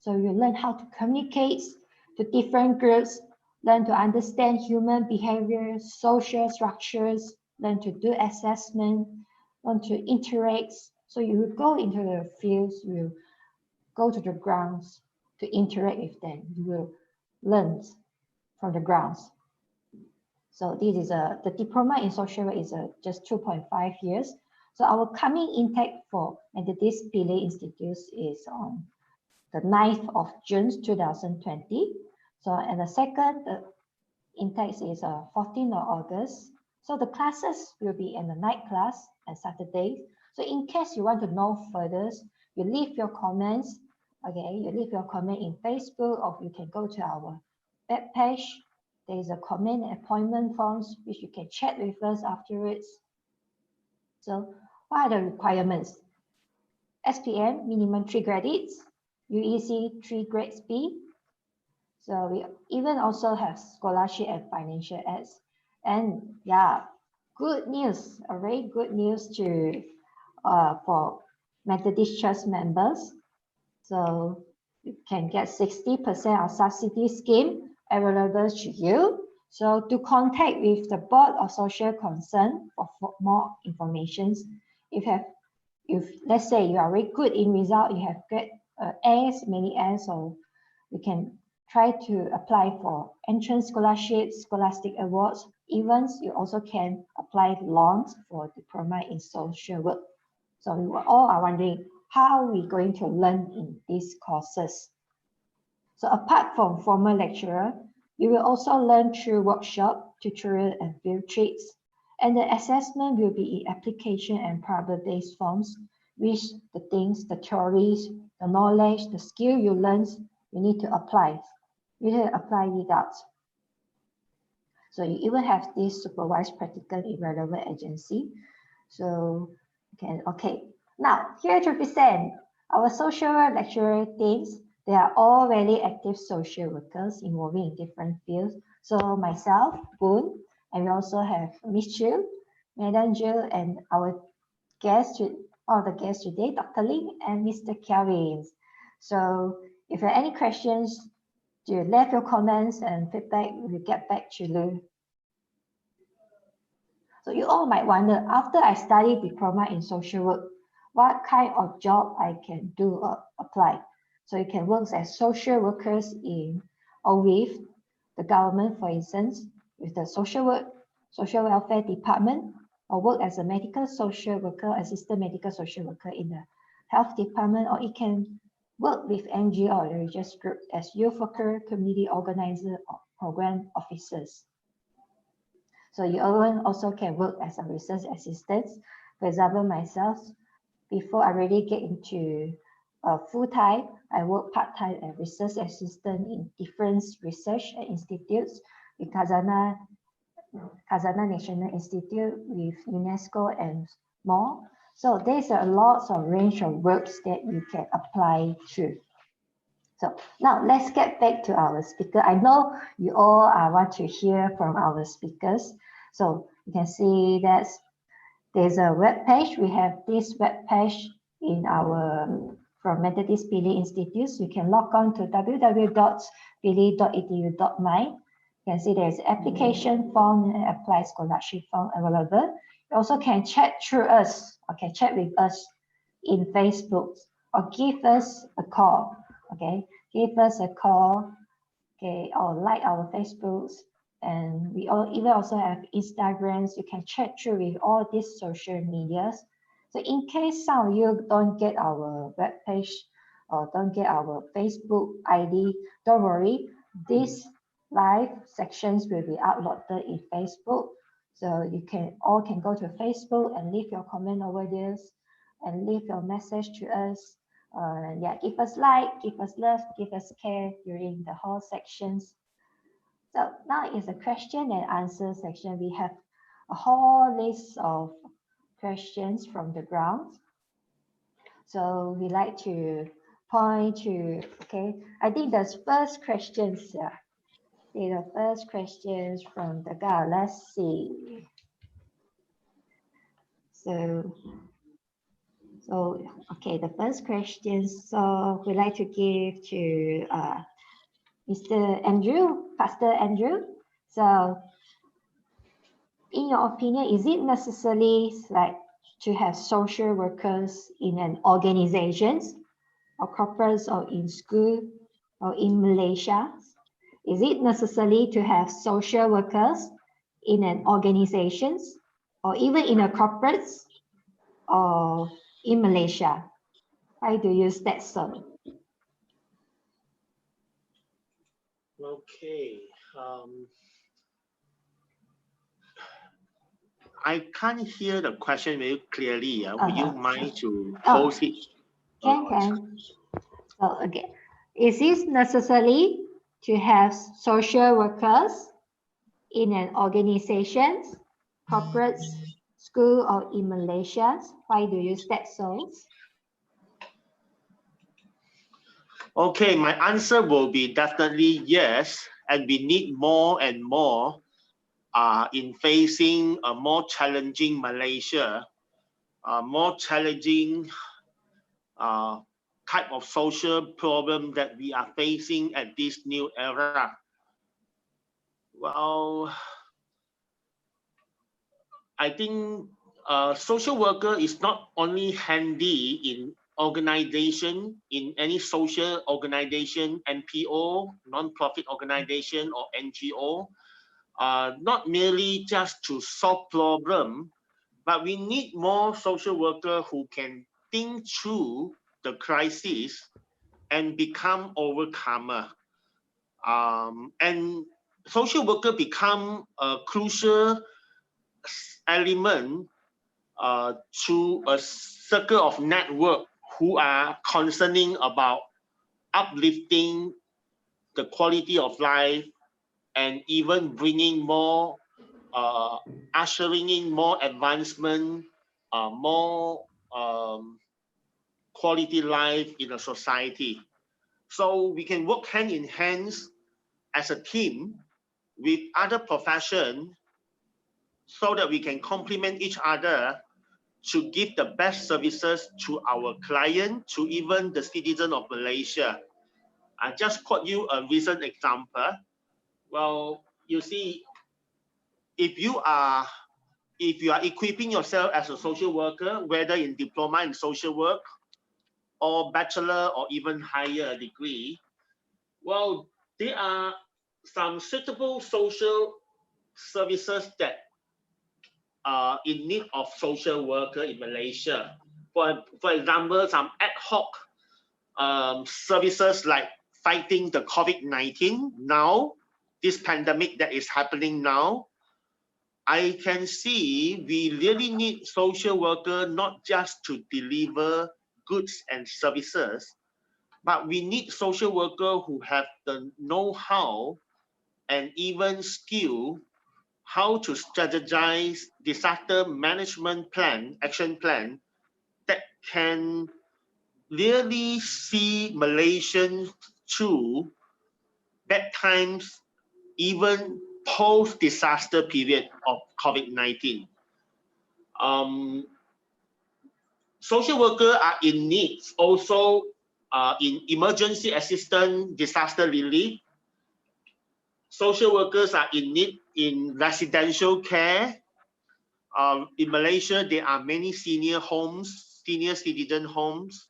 So you learn how to communicate to different groups, learn to understand human behavior, social structures, learn to do assessment, learn to interact. So you will go into the fields, you will go to the grounds to interact with them. You will learn from the grounds. So this is the diploma in social work is just 2.5 years. So our coming intake for Methodist Pillay Institutes is on the 9th of June 2020. So and the second intake is 14th of August. So the classes will be in the night class and Saturday. So in case you want to know further, you leave your comments. Okay, you leave your comment in Facebook, or you can go to our web page. There is a comment and appointment forms which you can chat with us afterwards. So what are the requirements? SPM, minimum 3 credits, UEC 3 grades B. So we even also have scholarship and financial aids. And yeah, good news, a very good news for Methodist Church members. So you can get 60% of subsidy scheme available to you. So to contact with the Board of Social Concern for more information. If let's say you are very good in result, you have great A's, many A's, so you can try to apply for entrance scholarships, scholastic awards. Even you also can apply loans for diploma in social work. So we all are wondering, how are we going to learn in these courses? So apart from formal lecturer, you will also learn through workshop, tutorial, and field trips. And the assessment will be in application and problem-based forms, which the things, the theories, the knowledge, the skill you learn, you need to apply. You need to apply it out. So you even have this supervised practical in relevant agency. So okay. Now here to present our social work lecturer teams. They are all very active social workers involving in different fields. So myself, Boon, and we also have Miss Jill, Madam Jill, and our guests, all the guests today, Dr. Ling and Mr. Kelvin. So if you have any questions, you leave your comments and feedback, we'll get back to you. So you all might wonder, after I study diploma in social work, what kind of job I can do or apply? So you can work as social workers in or with the government, for instance, with the social welfare department, or work as a medical social worker, assistant medical social worker in the health department, or it can work with NGO or religious group as youth worker, community organizer, or program officers. So you also can work as a research assistant. For example, myself, before I really get into full-time, I work part-time as research assistant in different research institutes with Khazanah National Institute, with UNESCO and more. So there's a lot of range of works that you can apply to. So now let's get back to our speaker. I know you all want to hear from our speakers. So you can see that there's a web page. We have this web page in our from Methodist Pili Institute. You can log on to www.pili.edu.my. You can see there's application form and apply scholarship form available. You also can chat through us, okay, chat with us in Facebook, or give us a call, okay, give us a call, okay, or like our Facebooks. And we even also have Instagrams. You can chat through with all these social medias. So in case some of you don't get our web page or don't get our Facebook ID, don't worry. These live sections will be uploaded in Facebook. So you all can go to Facebook and leave your comment over there and leave your message to us. Yeah, give us like, give us love, give us care during the whole sections. So now is the question and answer section. We have a whole list of questions from the ground. So we like to point to, okay, I think the first questions, the first questions from the ground. Let's see. So okay, the first question. So we like to give to Mr. Andrew, Pastor Andrew. So in your opinion, is it necessary like to have social workers in an organizations or corporates or in school or in Malaysia? Is it necessary to have social workers in an organizations or even in a corporates or in Malaysia? Why do you state so? Okay. I can't hear the question very clearly. Would you mind to pose it? Can. So again, is it necessary to have social workers in an organization, corporates, school, or in Malaysia? Why do you state so? Okay, my answer will be definitely yes, and we need more and more in facing a more challenging Malaysia, more challenging type of social problem that we are facing at this new era. Well, I think social worker is not only handy in organization, in any social organization, NPO, non-profit organization, or NGO, not merely just to solve problem, but we need more social worker who can think through the crisis and become overcomer. And social worker become a crucial element to a circle of network who are concerning about uplifting the quality of life and even bringing more, ushering in more advancement, more quality life in a society. So we can work hand in hand as a team with other professions so that we can complement each other to give the best services to our client, to even the citizen of Malaysia. I just quote you a recent example. Well, you see, if you are equipping yourself as a social worker, whether in diploma in social work or bachelor or even higher degree, well, there are some suitable social services that are in need of social worker in Malaysia. For example, some ad hoc services like fighting the COVID-19 now, this pandemic that is happening now. I can see we really need social worker not just to deliver goods and services, but we need social worker who have the know-how and even skill how to strategize disaster management plan, action plan that can really see Malaysians through bad times, even post-disaster period of COVID-19. Social workers are in need also in emergency assistance, disaster relief. Social workers are in need in residential care. In Malaysia, there are many senior homes, senior citizen homes,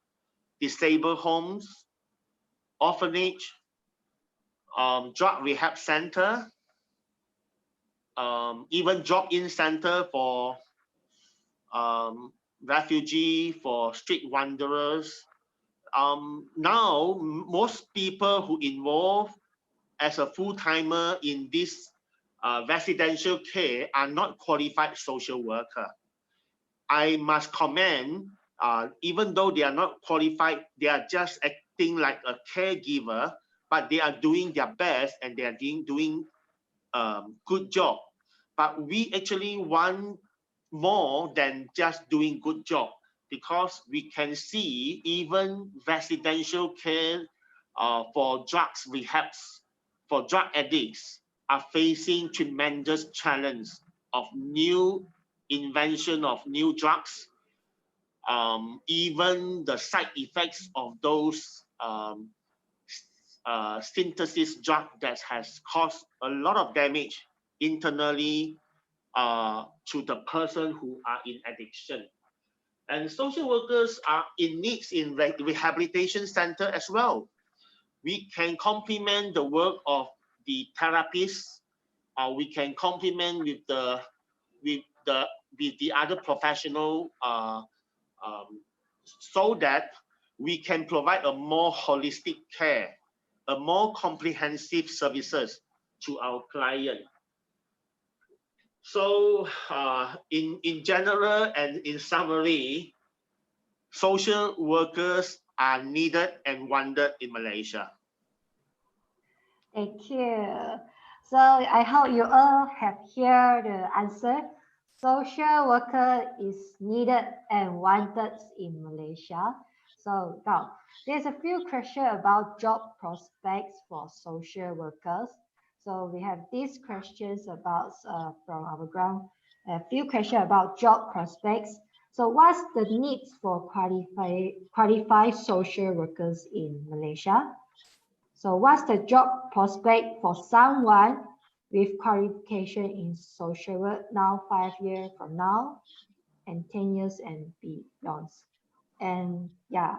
disabled homes, orphanage, drug rehab center, even drop-in center for refugee, for street wanderers. Now, most people who involve as a full-timer in this residential care are not qualified social worker. I must comment, even though they are not qualified, they are just acting like a caregiver, but they are doing their best and they are doing good job. But we actually want more than just doing good job, because we can see even residential care for drugs rehabs, for drug addicts are facing tremendous challenge of new invention of new drugs, even the side effects of those synthesis drug that has caused a lot of damage internally to the person who are in addiction. And social workers are in needs in rehabilitation center as well. We can complement the work of the therapists. We can complement with the other professional so that we can provide a more holistic care, a more comprehensive services to our client. So in general and in summary, social workers are needed and wanted in Malaysia. Thank you. So I hope you all have heard the answer. Social worker is needed and wanted in Malaysia. So now there's a few questions about job prospects for social workers. So we have these questions about from our ground, a few questions about job prospects. So what's the needs for qualified social workers in Malaysia? So what's the job prospect for someone with qualification in social work now, 5 years from now, and 10 years and beyond? And yeah,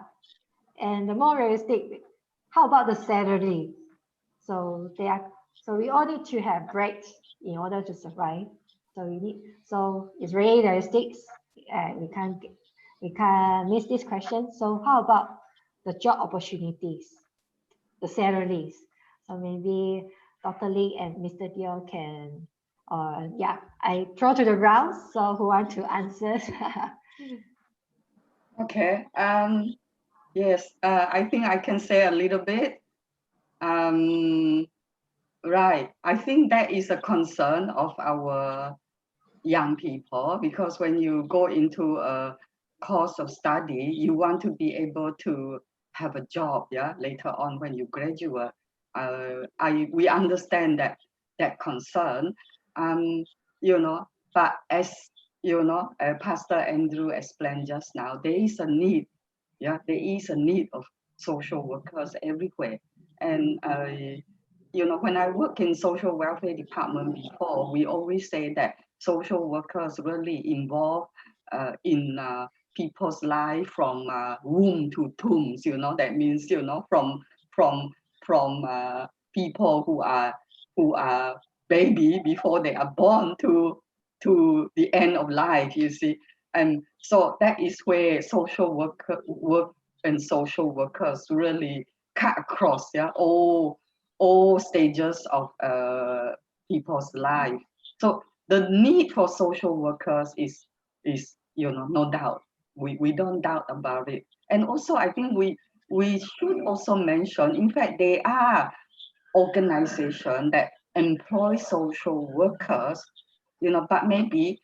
and the more realistic, how about the salary? So we all need to have breaks in order to survive. So it's very realistic. We can't miss this question. So how about the job opportunities? The salaries. So maybe Dr. Lee and Mr. Dio can, yeah, I throw to the round. So who want to answer? Okay. Yes, I think I can say a little bit. Right. I think that is a concern of our young people, because when you go into a course of study, you want to be able to have a job, yeah, later on when you graduate. We understand that concern, um, you know, but as you know, Pastor Andrew explained just now, there is a need, yeah, there is a need of social workers everywhere, and you know, when I work in social welfare department before, we always say that social workers really involved in people's life from womb to tombs. You know, that means, you know, from people who are baby before they are born to the end of life. You see, and so that is where work and social workers really cut across, yeah, all stages of people's life. So the need for social workers is, you know, no doubt. We don't doubt about it. And also I think we should also mention, in fact, there are organizations that employ social workers, you know, but maybe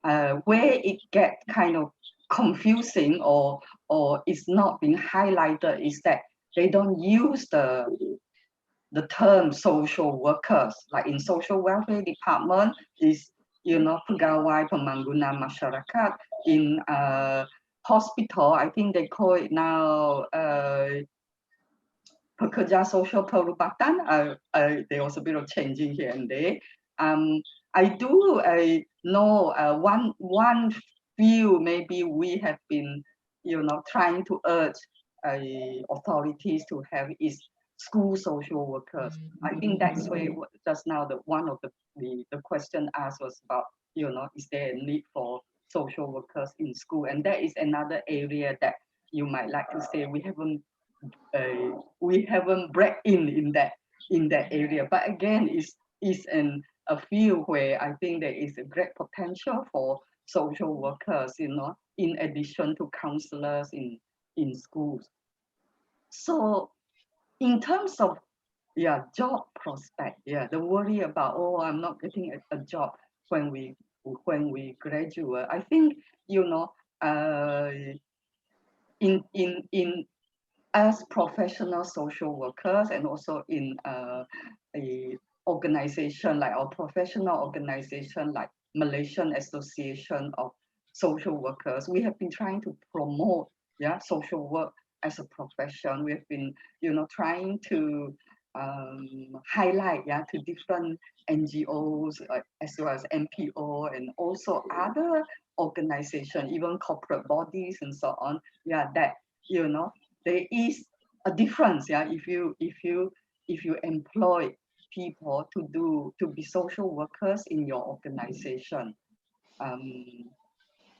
where it get kind of confusing or it's not being highlighted is that they don't use the term social workers. Like in social welfare department is, you know, pegawai pembangunan masyarakat. In hospital, I think they call it now pekerja social perubatan. There was a bit of changing here and there. I do know one field maybe we have been, you know, trying to urge authorities to have is school social workers. I think that's where just now the one of the question asked was about, you know, is there a need for social workers in school? And that is another area that you might like to say we haven't break in that area. But again, is a field where I think there is a great potential for social workers, you know, in addition to counselors in schools. So in terms of, yeah, job prospect, yeah, the worry about, oh, I'm not getting a job when we graduate. I think, you know, in as professional social workers, and also in a organization like our professional organization like Malaysian Association of Social Workers, we have been trying to promote, yeah, social work as a profession. We have been, you know, trying to highlight, yeah, to different NGOs as well as MPO and also other organizations, even corporate bodies and so on, yeah, that, you know, there is a difference, yeah, if you employ people to be social workers in your organization.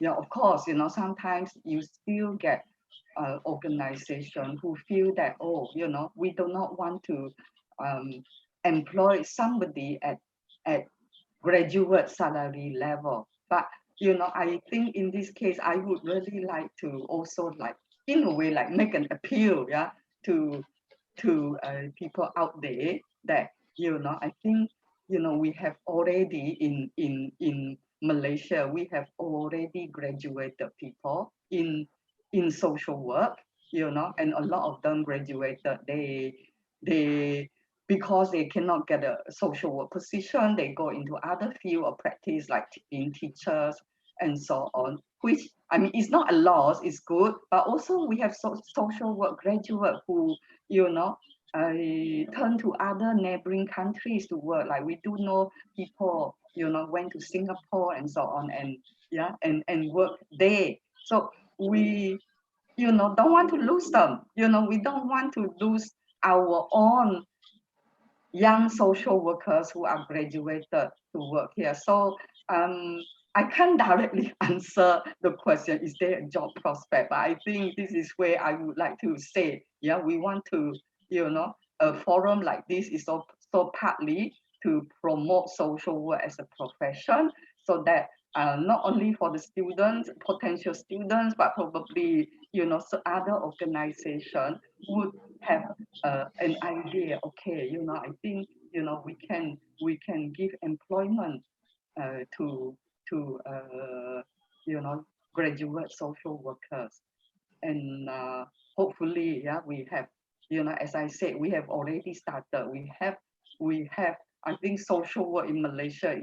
Yeah, of course, you know, sometimes you still get organization who feel that, oh, you know, we do not want to employ somebody at graduate salary level. But, you know, I think in this case, I would really like to also, like, in a way, like make an appeal, yeah, to people out there that, you know, I think, you know, we have already in Malaysia, we have already graduated people in social work, you know, and a lot of them graduated, they because they cannot get a social work position, they go into other field of practice like being teachers and so on, which, I mean, it's not a loss, it's good, but also we have social work graduate who, you know, turn to other neighboring countries to work. Like we do know people, you know, went to Singapore and so on, and yeah, and work there. So we, you know, don't want to lose them. You know, we don't want to lose our own young social workers who are graduated to work here. So I can't directly answer the question, is there a job prospect? But I think this is where I would like to say, yeah, we want to, you know, a forum like this is also partly to promote social work as a profession, so that not only for the students, potential students, but probably, you know, so other organizations would have an idea, okay, you know, I think you know, we can give employment to you know, graduate social workers. And hopefully, yeah, we have, you know, as I said, we have already started. We have, I think social work in Malaysia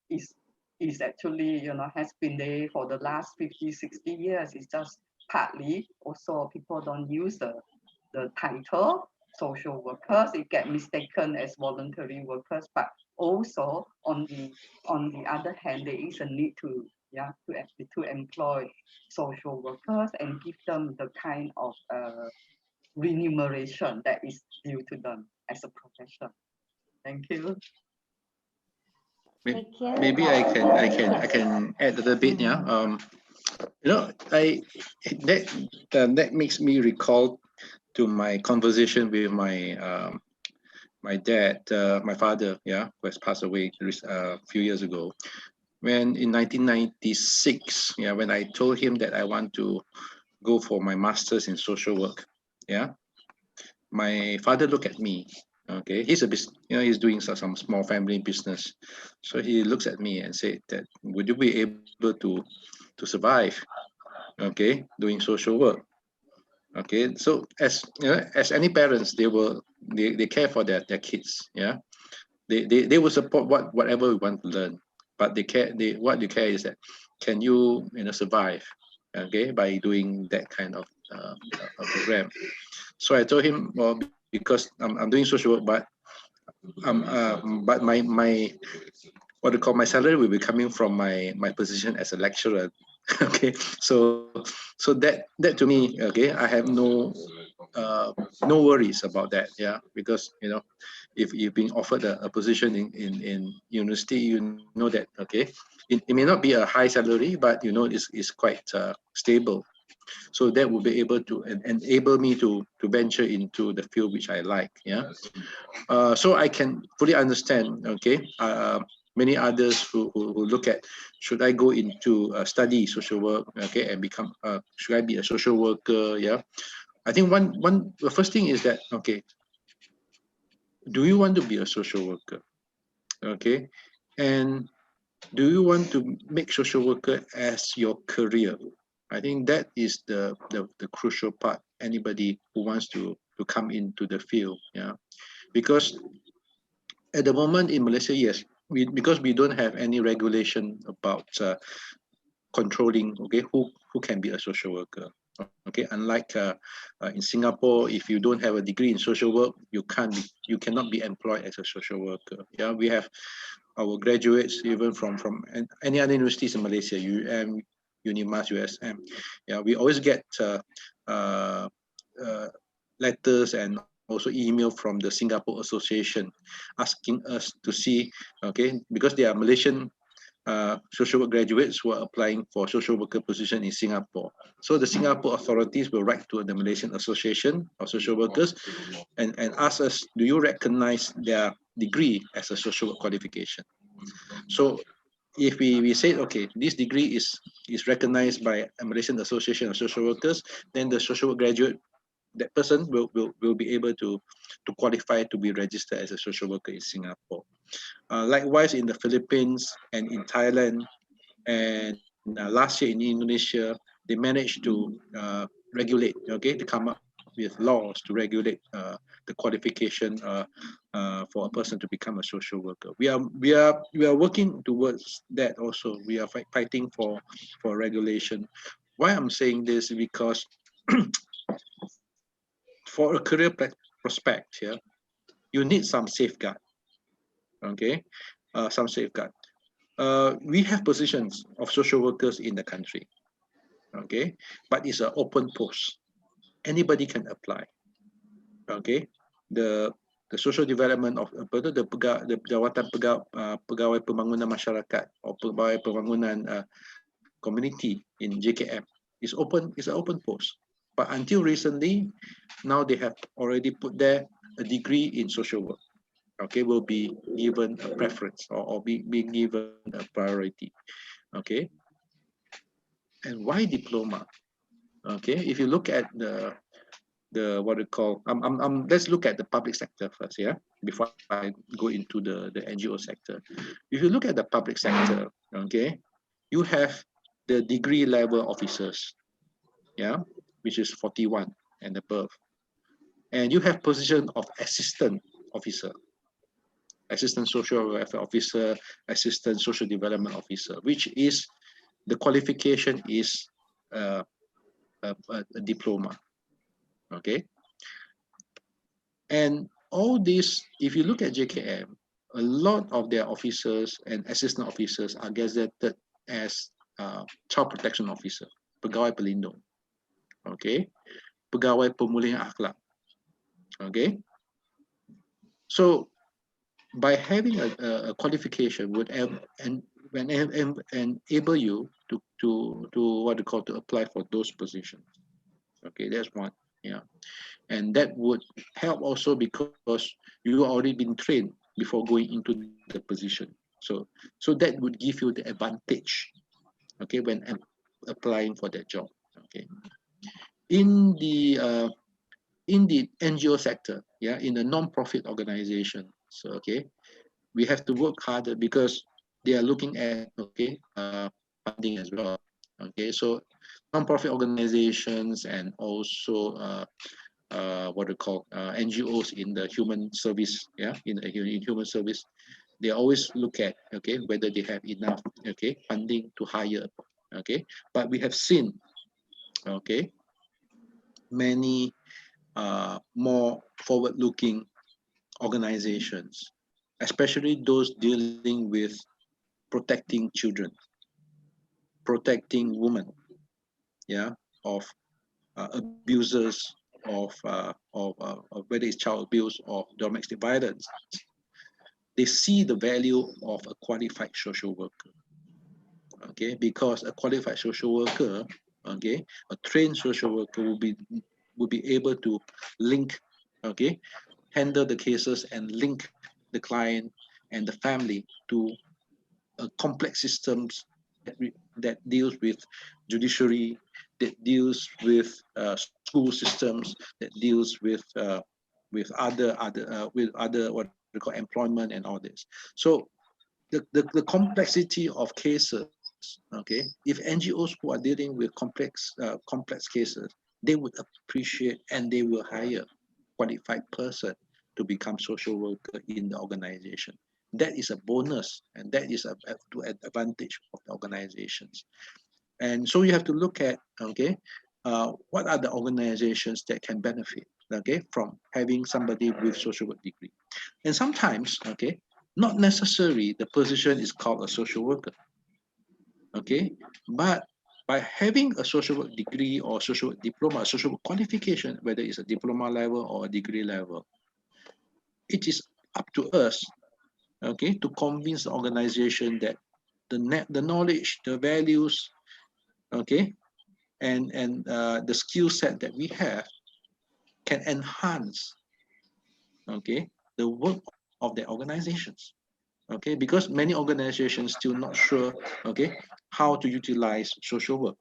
is actually, you know, has been there for the last 50, 60 years. It's just partly also people don't use the title social workers. It get mistaken as voluntary workers, but also on the other hand, there is a need to, yeah, to employ social workers and give them the kind of remuneration that is due to them as a profession. Thank you. Thank you. Maybe I can add a little bit. Yeah. You know, that makes me recall to my conversation with my dad, my father, yeah, who has passed away a few years ago. When in 1996, yeah, when I told him that I want to go for my master's in social work, yeah, my father looked at me. Okay, he's you know, he's doing some small family business, so he looks at me and said that, would you be able to survive? Okay, doing social work. Okay, so as you know, as any parents, they care for their kids. Yeah, they will support whatever we want to learn, but what they care is that, can you know, survive, okay, by doing that kind of program. So I told him, well, because I'm doing social work, but my what they call, my salary will be coming from my position as a lecturer. Okay, so that to me, okay, I have no worries about that. Yeah, because you know, if you're being offered a position in university, you know that, okay, it may not be a high salary, but you know, it's quite stable. So that will be able to enable me to venture into the field which I like. Yeah. So I can fully understand, okay, many others who look at, should I go into study social work, okay, and become should I be a social worker? Yeah, I think the first thing is that, okay, do you want to be a social worker? Okay, and do you want to make social worker as your career? I think that is the crucial part. Anybody who wants to come into the field, yeah, because at the moment in Malaysia, yes, because we don't have any regulation about controlling, okay, who can be a social worker. Okay, unlike in Singapore, if you don't have a degree in social work, you cannot be employed as a social worker. Yeah, we have our graduates even from any other universities in Malaysia, Unimas, USM. Yeah, we always get uh, letters and also email from the Singapore Association asking us to see, okay, because they are Malaysian social work graduates who are applying for social worker position in Singapore. So the Singapore authorities will write to the Malaysian Association of Social Workers and ask us, do you recognize their degree as a social work qualification? So if we say, okay, this degree is recognized by a Malaysian Association of Social Workers, then the social work graduate, that person will be able to qualify to be registered as a social worker in Singapore. Likewise, in the Philippines and in Thailand, and last year in Indonesia, they managed to regulate, okay, to come up with laws to regulate the qualification for a person to become a social worker. We are working towards that also. We are fighting for regulation. Why I'm saying this is because for a career prospect here, you need some safeguard. Okay, some safeguard. We have positions of social workers in the country. Okay, but it's an open post. Anybody can apply. Okay, the social development of the jawatan pegawai pembangunan masyarakat or pegawai pembangunan community in JKM is open. It's an open post. But until recently, now they have already put there a degree in social work. Okay, will be given a preference or be given a priority. Okay, and why diploma? Okay, if you look at what we call, let's look at the public sector first, yeah, before I go into the NGO sector. If you look at the public sector, okay, you have the degree level officers, yeah, which is 41 and above. And you have position of assistant officer, assistant social welfare officer, assistant social development officer, which is the qualification is a diploma, okay? And all this, if you look at JKM, a lot of their officers and assistant officers are gazetted as child protection officer, pegawai pelindung, okay? Pegawai pemulihan akhlak, okay? So by having a qualification would enable you to what you call to apply for those positions. Okay, that's one. Yeah, and that would help also because you already been trained before going into the position. So that would give you the advantage. Okay, when applying for that job. Okay, in the NGO sector, yeah, in the non-profit organization. So okay, we have to work harder because they are looking at funding as well. Okay, so non-profit organizations and also what we call NGOs in the human service, yeah, in human service, they always look at whether they have enough funding to hire. Okay, but we have seen many more forward-looking organizations, especially those dealing with protecting children, protecting women, yeah, of abusers, of whether it's child abuse or domestic violence. They see the value of a qualified social worker, okay, because a qualified social worker, okay, a trained social worker will be able to link, okay, handle the cases and link the client and the family to complex systems that deals with judiciary, that deals with school systems, that deals with other what we call employment and all this. So the complexity of cases, okay, if NGOs who are dealing with complex cases, they would appreciate and they will hire qualified person to become social worker in the organization. That is a bonus, and that is to advantage of the organizations. And so you have to look at what are the organizations that can benefit from having somebody with social work degree. And sometimes not necessarily the position is called a social worker, but by having a social work degree or social work diploma, social work qualification, whether it's a diploma level or a degree level, it is up to us to convince the organization that the knowledge, the values, and the skill set that we have can enhance the work of the organizations, because many organizations still not sure how to utilize social work.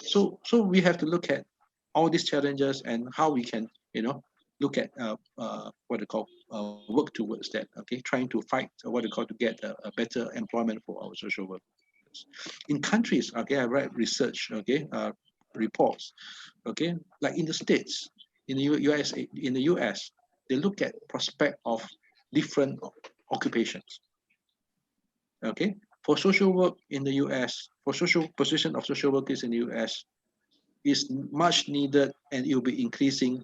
So we have to look at all these challenges and how we can look at what they call work towards that, trying to fight what they call to get a better employment for our social workers in countries. I read research, reports, like in the States, in the US, they look at prospect of different occupations. For social work in the US, for social position of social workers in the US is much needed, and it will be increasing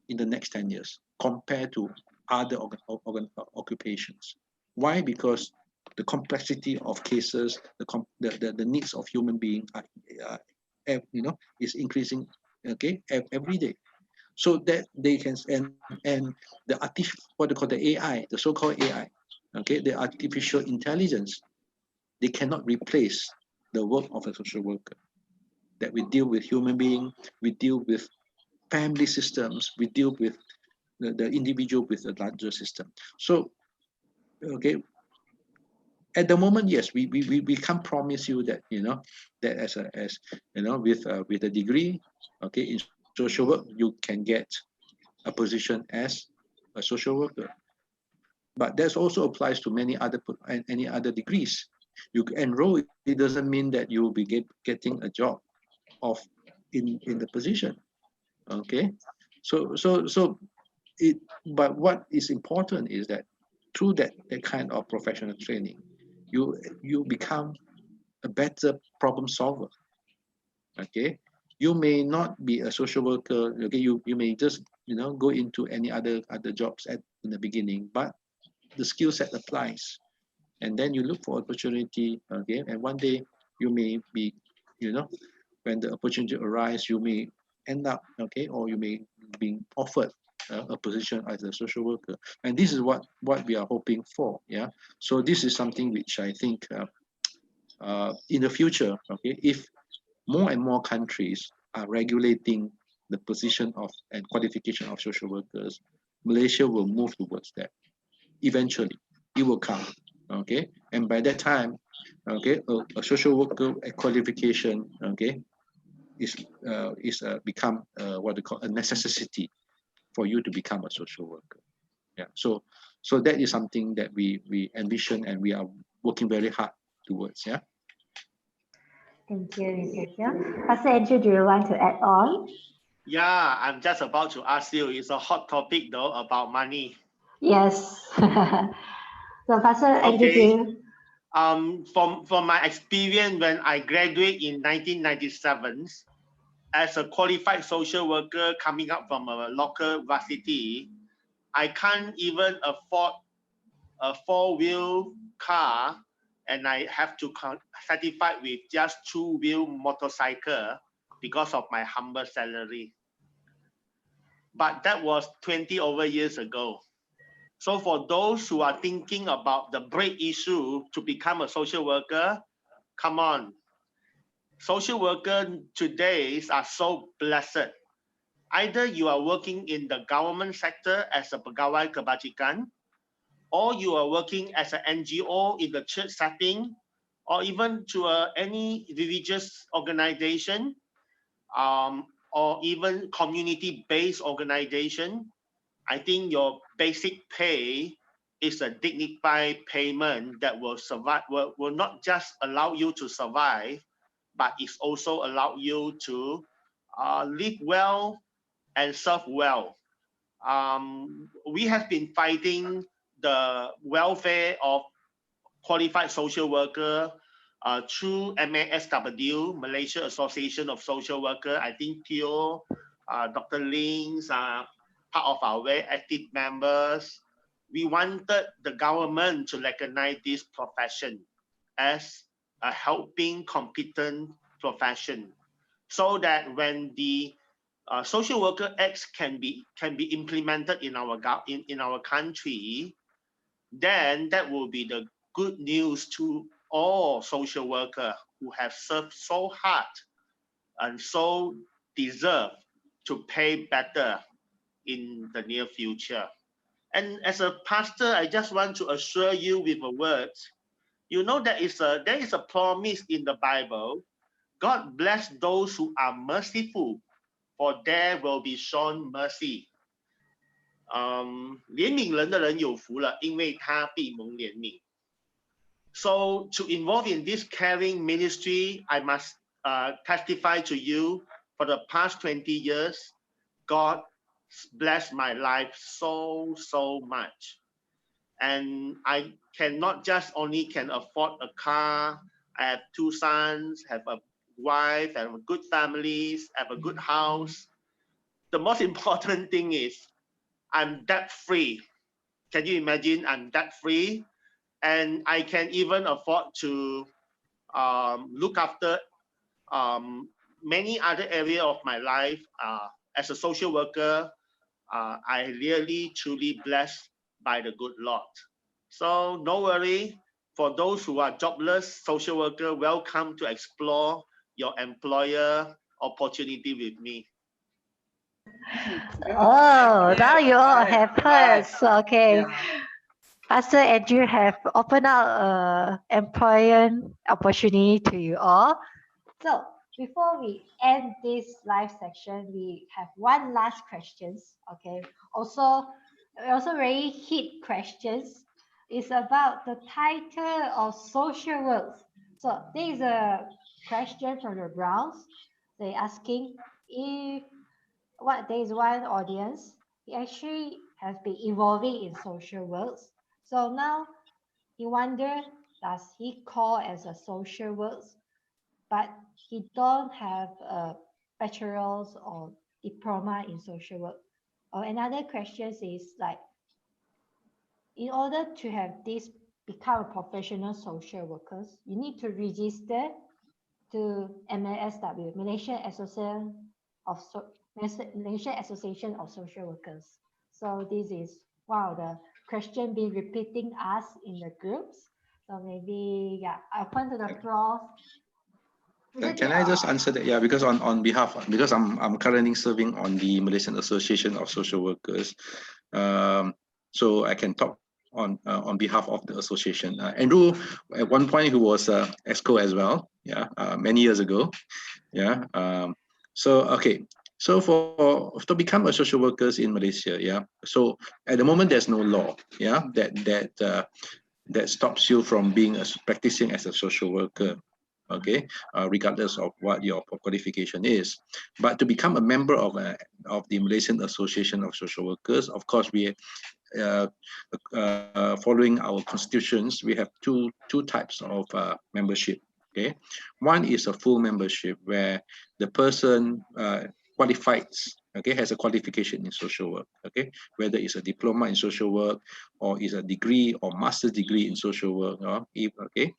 in the next 10 years compared to other occupations. Why? Because the complexity of cases, the needs of human beings is increasing every day. So that they can, and the what they call the AI, the so-called AI, the artificial intelligence, they cannot replace the work of a social worker. That we deal with human being, we deal with family systems, we deal with the individual with the larger system. So, at the moment, yes, we can't promise you that that as with a degree, in social work, you can get a position as a social worker. But that also applies to many other any other degrees. You enroll, it doesn't mean that you will be getting a job in the position. Okay, so but what is important is that through that kind of professional training, you become a better problem solver. Okay, you may not be a social worker. Okay, you may just go into any other jobs in the beginning, but the skill set applies, and then you look for opportunity. Okay, and one day you may be, when the opportunity arises, you may end up, okay, or you may be offered a position as a social worker, and this is what we are hoping for. Yeah, so this is something which I think in the future, okay, if more and more countries are regulating the position of and qualification of social workers, Malaysia will move towards that. Eventually, it will come. Okay, and by that time, okay, a social worker qualification, okay, is become what they call a necessity for you to become a social worker. Yeah, so that is something that we envision and we are working very hard towards. Yeah. Thank you, Mr. Chia. Pastor Andrew, do you want to add on? Yeah, I'm just about to ask you. It's a hot topic though about money. Yes. So Pastor Andrew, do Okay. you? From my experience when I graduated in 1997 as a qualified social worker coming up from a local varsity, I can't even afford a four-wheel car, and I have to satisfy with just two-wheel motorcycle because of my humble salary. But that was 20 over years ago. So for those who are thinking about the break issue to become a social worker, come on. Social workers today are so blessed. Either you are working in the government sector as a pegawai kebajikan, or you are working as an NGO in the church setting, or even to any religious organization, or even community-based organization. I think your basic pay is a dignified payment that will survive, will not just allow you to survive, but it's also allow you to live well and serve well. We have been fighting the welfare of qualified social worker through MASW, Malaysia Association of Social Worker. I think Theo, Dr. Lins are part of our very active members. We wanted the government to recognize this profession as a helping competent profession, so that when the social worker acts can be implemented in our country, then that will be the good news to all social workers who have served so hard and so deserve to pay better in the near future. And as a pastor, I just want to assure you with a word. You know, there is a promise in the Bible. God bless those who are merciful, for there will be shown mercy. 怜悯人的人有福了，因为他必蒙怜悯。So to involve in this caring ministry, I must testify to you for the past 20 years, God blessed my life so much. And I cannot just only can afford a car. I have two sons, have a wife, have a good families, have a good house. The most important thing is I'm debt free. Can you imagine? I'm debt free, and I can even afford to look after many other areas of my life. As a social worker, I really truly blessed by the good Lord. So no worry, for those who are jobless social worker, welcome to explore your employer opportunity with me. Oh, now you all have heard. So, okay. Yeah. Pastor Andrew have opened up employment opportunity to you all. So before we end this live section, we have one last questions. Okay. Also very hit questions. It's about the title of social work. So there is a question from the browse. They asking if what there is one audience. He actually has been evolving in social works. So now he wonder, does he call as a social works, but he don't have a bachelor's or diploma in social work? Or another question is like, in order to have this become a professional social workers, you need to register to MASW, Malaysian Association of Malaysian Association of Social Workers. So this is one of the question been repeating us in the groups. So maybe yeah, I open to the floor. Can I just answer that? Yeah, because on behalf, because I'm currently serving on the Malaysian Association of Social Workers, so I can talk on behalf of the association. Andrew, at one point, who was EXCO as well, yeah, many years ago, yeah. So okay, so to become a social workers in Malaysia, yeah. So at the moment, there's no law, yeah, that stops you from being practicing as a social worker, okay, regardless of what your qualification is. But to become a member of the Malaysian Association of Social Workers, of course, we following our constitutions, we have two types of membership. Okay, one is a full membership where the person qualifies, okay, has a qualification in social work, okay, whether it's a diploma in social work or is a degree or master's degree in social work, or if, okay,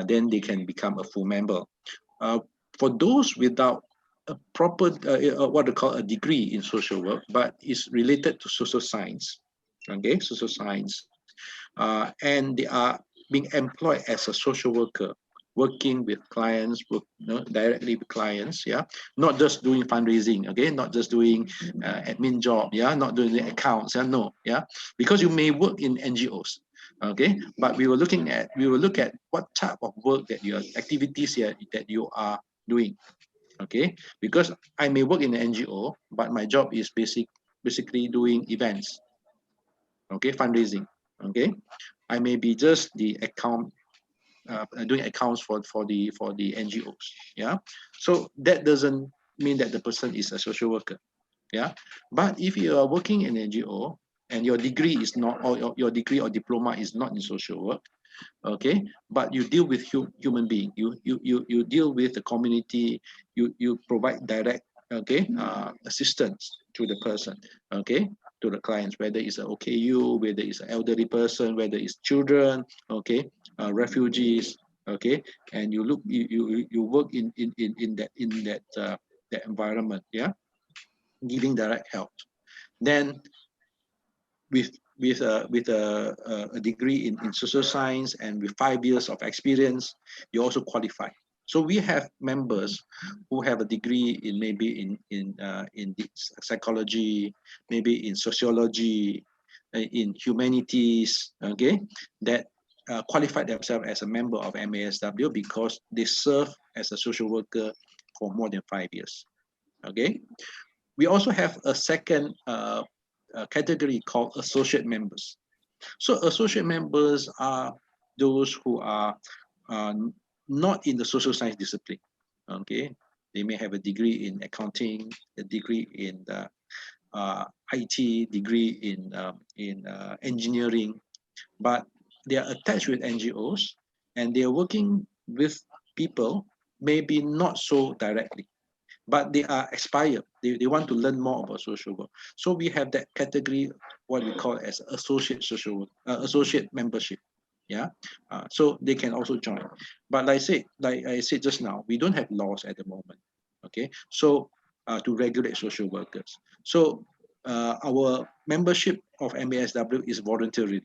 then they can become a full member. For those without a proper what they call a degree in social work, but is related to social science, okay, social science, and they are being employed as a social worker, working with clients, directly with clients, yeah, not just doing fundraising, okay, not just doing admin job, yeah, not doing the accounts, yeah, no, yeah, because you may work in NGOs, okay, but we were look at what type of work that your activities here that you are doing, okay, because I may work in an NGO, but my job is basically doing events, okay, fundraising, okay, I may be just the account doing accounts for the NGOs, yeah, so that doesn't mean that the person is a social worker, yeah, but if you are working in NGO and your degree is not, or your degree or diploma is not in social work, okay, but you deal with human being, you deal with the community, you provide direct, okay, assistance to the person, okay, to the clients, whether it's an OKU, whether it's an elderly person, whether it's children, okay, refugees, okay, and you work in that environment, yeah, giving direct help. Then with a degree in social science and with 5 years of experience, you also qualify. So we have members who have a degree in maybe in psychology, maybe in sociology, in humanities, okay, that qualified themselves as a member of MASW because they serve as a social worker for more than 5 years. Okay, we also have a second category called associate members. So associate members are those who are uh, not in the social science discipline. Okay, they may have a degree in accounting, a degree in the IT, degree in engineering, but they are attached with NGOs and they are working with people, maybe not so directly, but they are expired. They want to learn more about social work. So we have that category, what we call as associate social work, associate membership. Yeah, so they can also join. But like I said just now, we don't have laws at the moment. Okay, so to regulate social workers. So our membership of MASW is voluntary.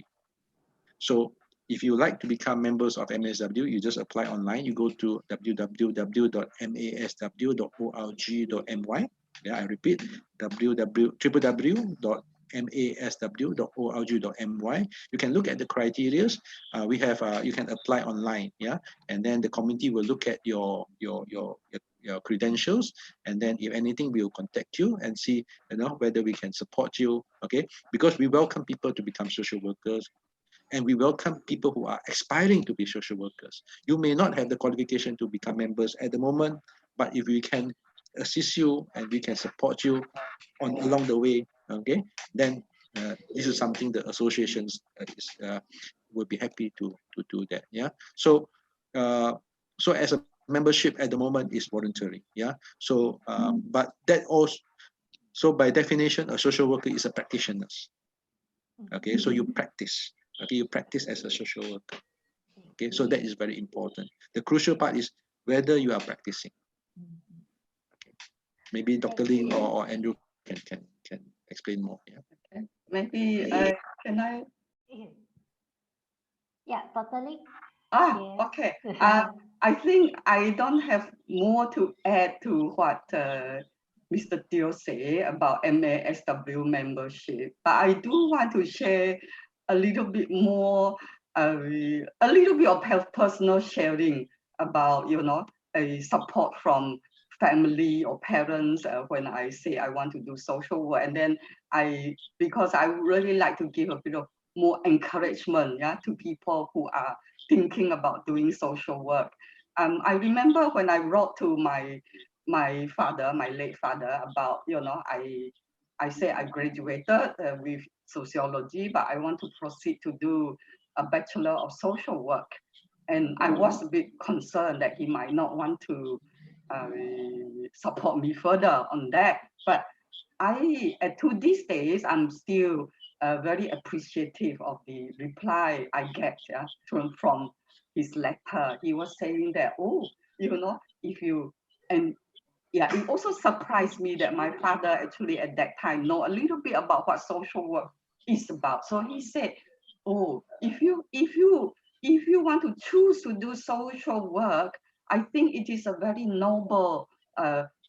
So if you like to become members of MASW, you just apply online. You go to www.masw.org.my. Yeah, I repeat, www.masw.org.my. You can look at the criteria. You can apply online. Yeah, and then the committee will look at your your credentials, and then if anything, we will contact you and see, whether we can support you. Okay, because we welcome people to become social workers, and we welcome people who are aspiring to be social workers. You may not have the qualification to become members at the moment, but if we can assist you and we can support you along the way, okay, then this is something the associations will be happy to do that. Yeah. So so as a membership at the moment is voluntary. Yeah. So but that also, so by definition, a social worker is a practitioner. Okay, so you practice. Okay, you practice as a social worker. Okay, so that is very important. The crucial part is whether you are practicing. Okay. Maybe Dr. Ling or Andrew can explain more. Yeah. Okay. Maybe can I? Yeah, totally. Okay. I think I don't have more to add to what Mr. Teo say about MASW membership, but I do want to share a little bit more, a little bit of personal sharing about, a support from family or parents when I say I want to do social work. And then because I really like to give a bit of more encouragement, to people who are thinking about doing social work. I remember when I wrote to my father, my late father, about, I say I graduated with sociology, but I want to proceed to do a Bachelor of Social Work. And I was a bit concerned that he might not want to support me further on that. But to these days, I'm still very appreciative of the reply I get from his letter. He was saying that, if you, and yeah, it also surprised me that my father actually at that time know a little bit about what social work is about. So he said, if you want to choose to do social work, I think it is a very noble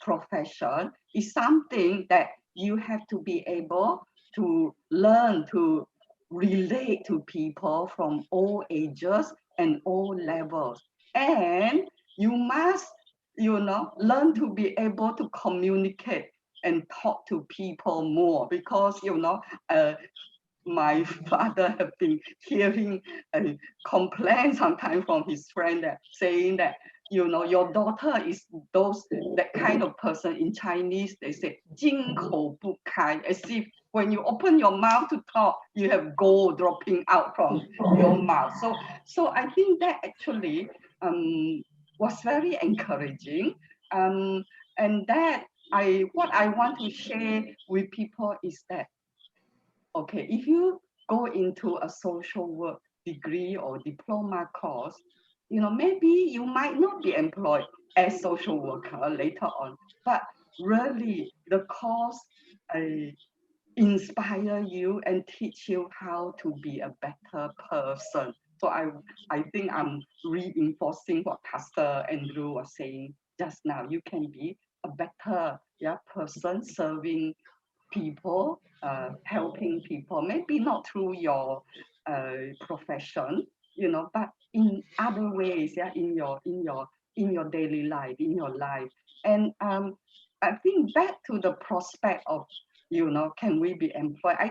profession. It's something that you have to be able to learn to relate to people from all ages and all levels. And you must, learn to be able to communicate and talk to people more, because, my father have been hearing complaints sometimes from his friend that saying that, your daughter is that kind of person. In Chinese, they say 金口不开, as if when you open your mouth to talk, you have gold dropping out from your mouth. So I think that actually was very encouraging. And that what I want to share with people is that, okay, if you go into a social work degree or diploma course, maybe you might not be employed as social worker later on, but really the course inspire you and teach you how to be a better person. So I think I'm reinforcing what Pastor Andrew was saying just now. You can be a better person serving people, helping people, maybe not through your profession, but in other ways, in your daily life, in your life. And I think back to the prospect of, can we be employed? I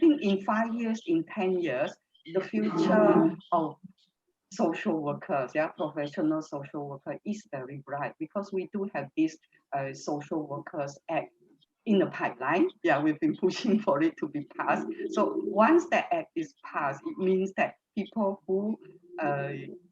think in 5 years, in 10 years, the future of social workers, professional social worker is very bright, because we do have this Social Workers Act in the pipeline. We've been pushing for it to be passed. So once that act is passed, it means that people who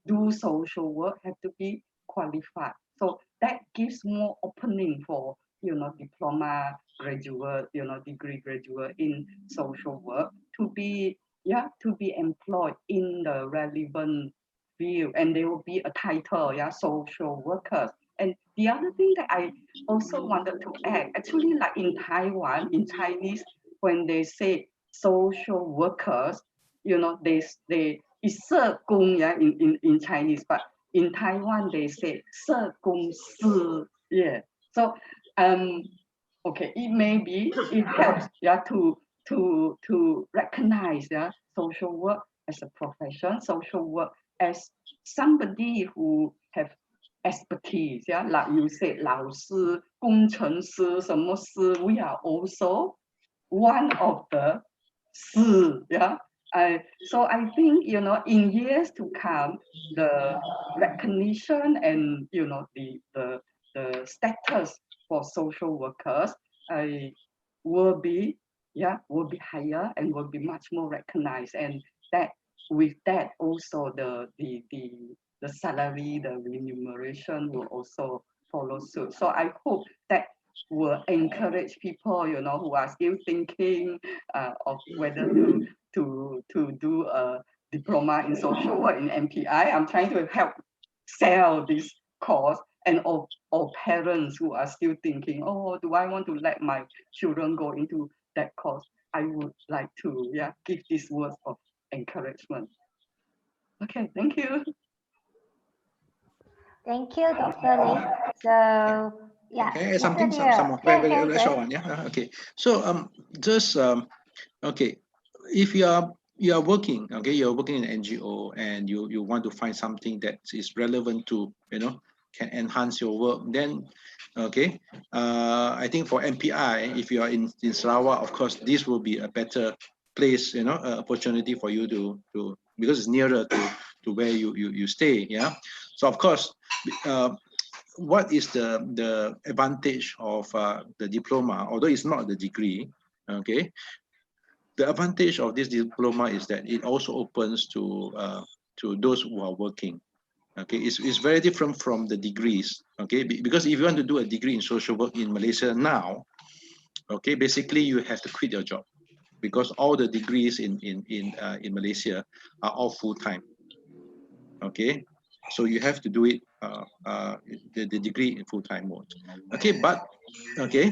do social work have to be qualified. So that gives more opening for, diploma graduate, degree graduate in social work to be employed in the relevant field, and there will be a title, social workers. And the other thing that I also wanted to add, actually, like in Taiwan, in Chinese, when they say social workers, they is 社工, in Chinese, but in Taiwan they say 社工师, So okay, it helps to recognize social work as a profession, social work as somebody who have expertise. Yeah, like you said, 老师、工程师、什么师, we are also one of the 师. Yeah. So I think, you know, in years to come, the recognition and, you know, the status for social workers will be higher and will be much more recognized, and that with that also the salary, the remuneration will also follow suit. So I hope that will encourage people, you know, who are still thinking of whether to do a diploma in social work in MPI. I'm trying to help sell this course, and or parents who are still thinking, oh, do I want to let my children go into that course? I would like to give these words of encouragement. Okay, thank you. Thank you, Dr. Lee. So, yeah. Can I add something? Mr. Some Deer. very, very short one. Yeah. Okay. So just okay, if you are working, okay, you're working in an NGO and you want to find something that is relevant to, you know, can enhance your work, then okay, I think for MPI, if you are in Sarawak, of course, this will be a better place, you know, opportunity for you to because it's nearer to where you stay. Yeah. So of course, what is the advantage of the diploma, although it's not the degree, okay? The advantage of this diploma is that it also opens to those who are working. Okay, it's very different from the degrees. Okay, because if you want to do a degree in social work in Malaysia now, okay, basically you have to quit your job because all the degrees in Malaysia are all full time. Okay, so you have to do it the degree in full time mode. Okay, but okay,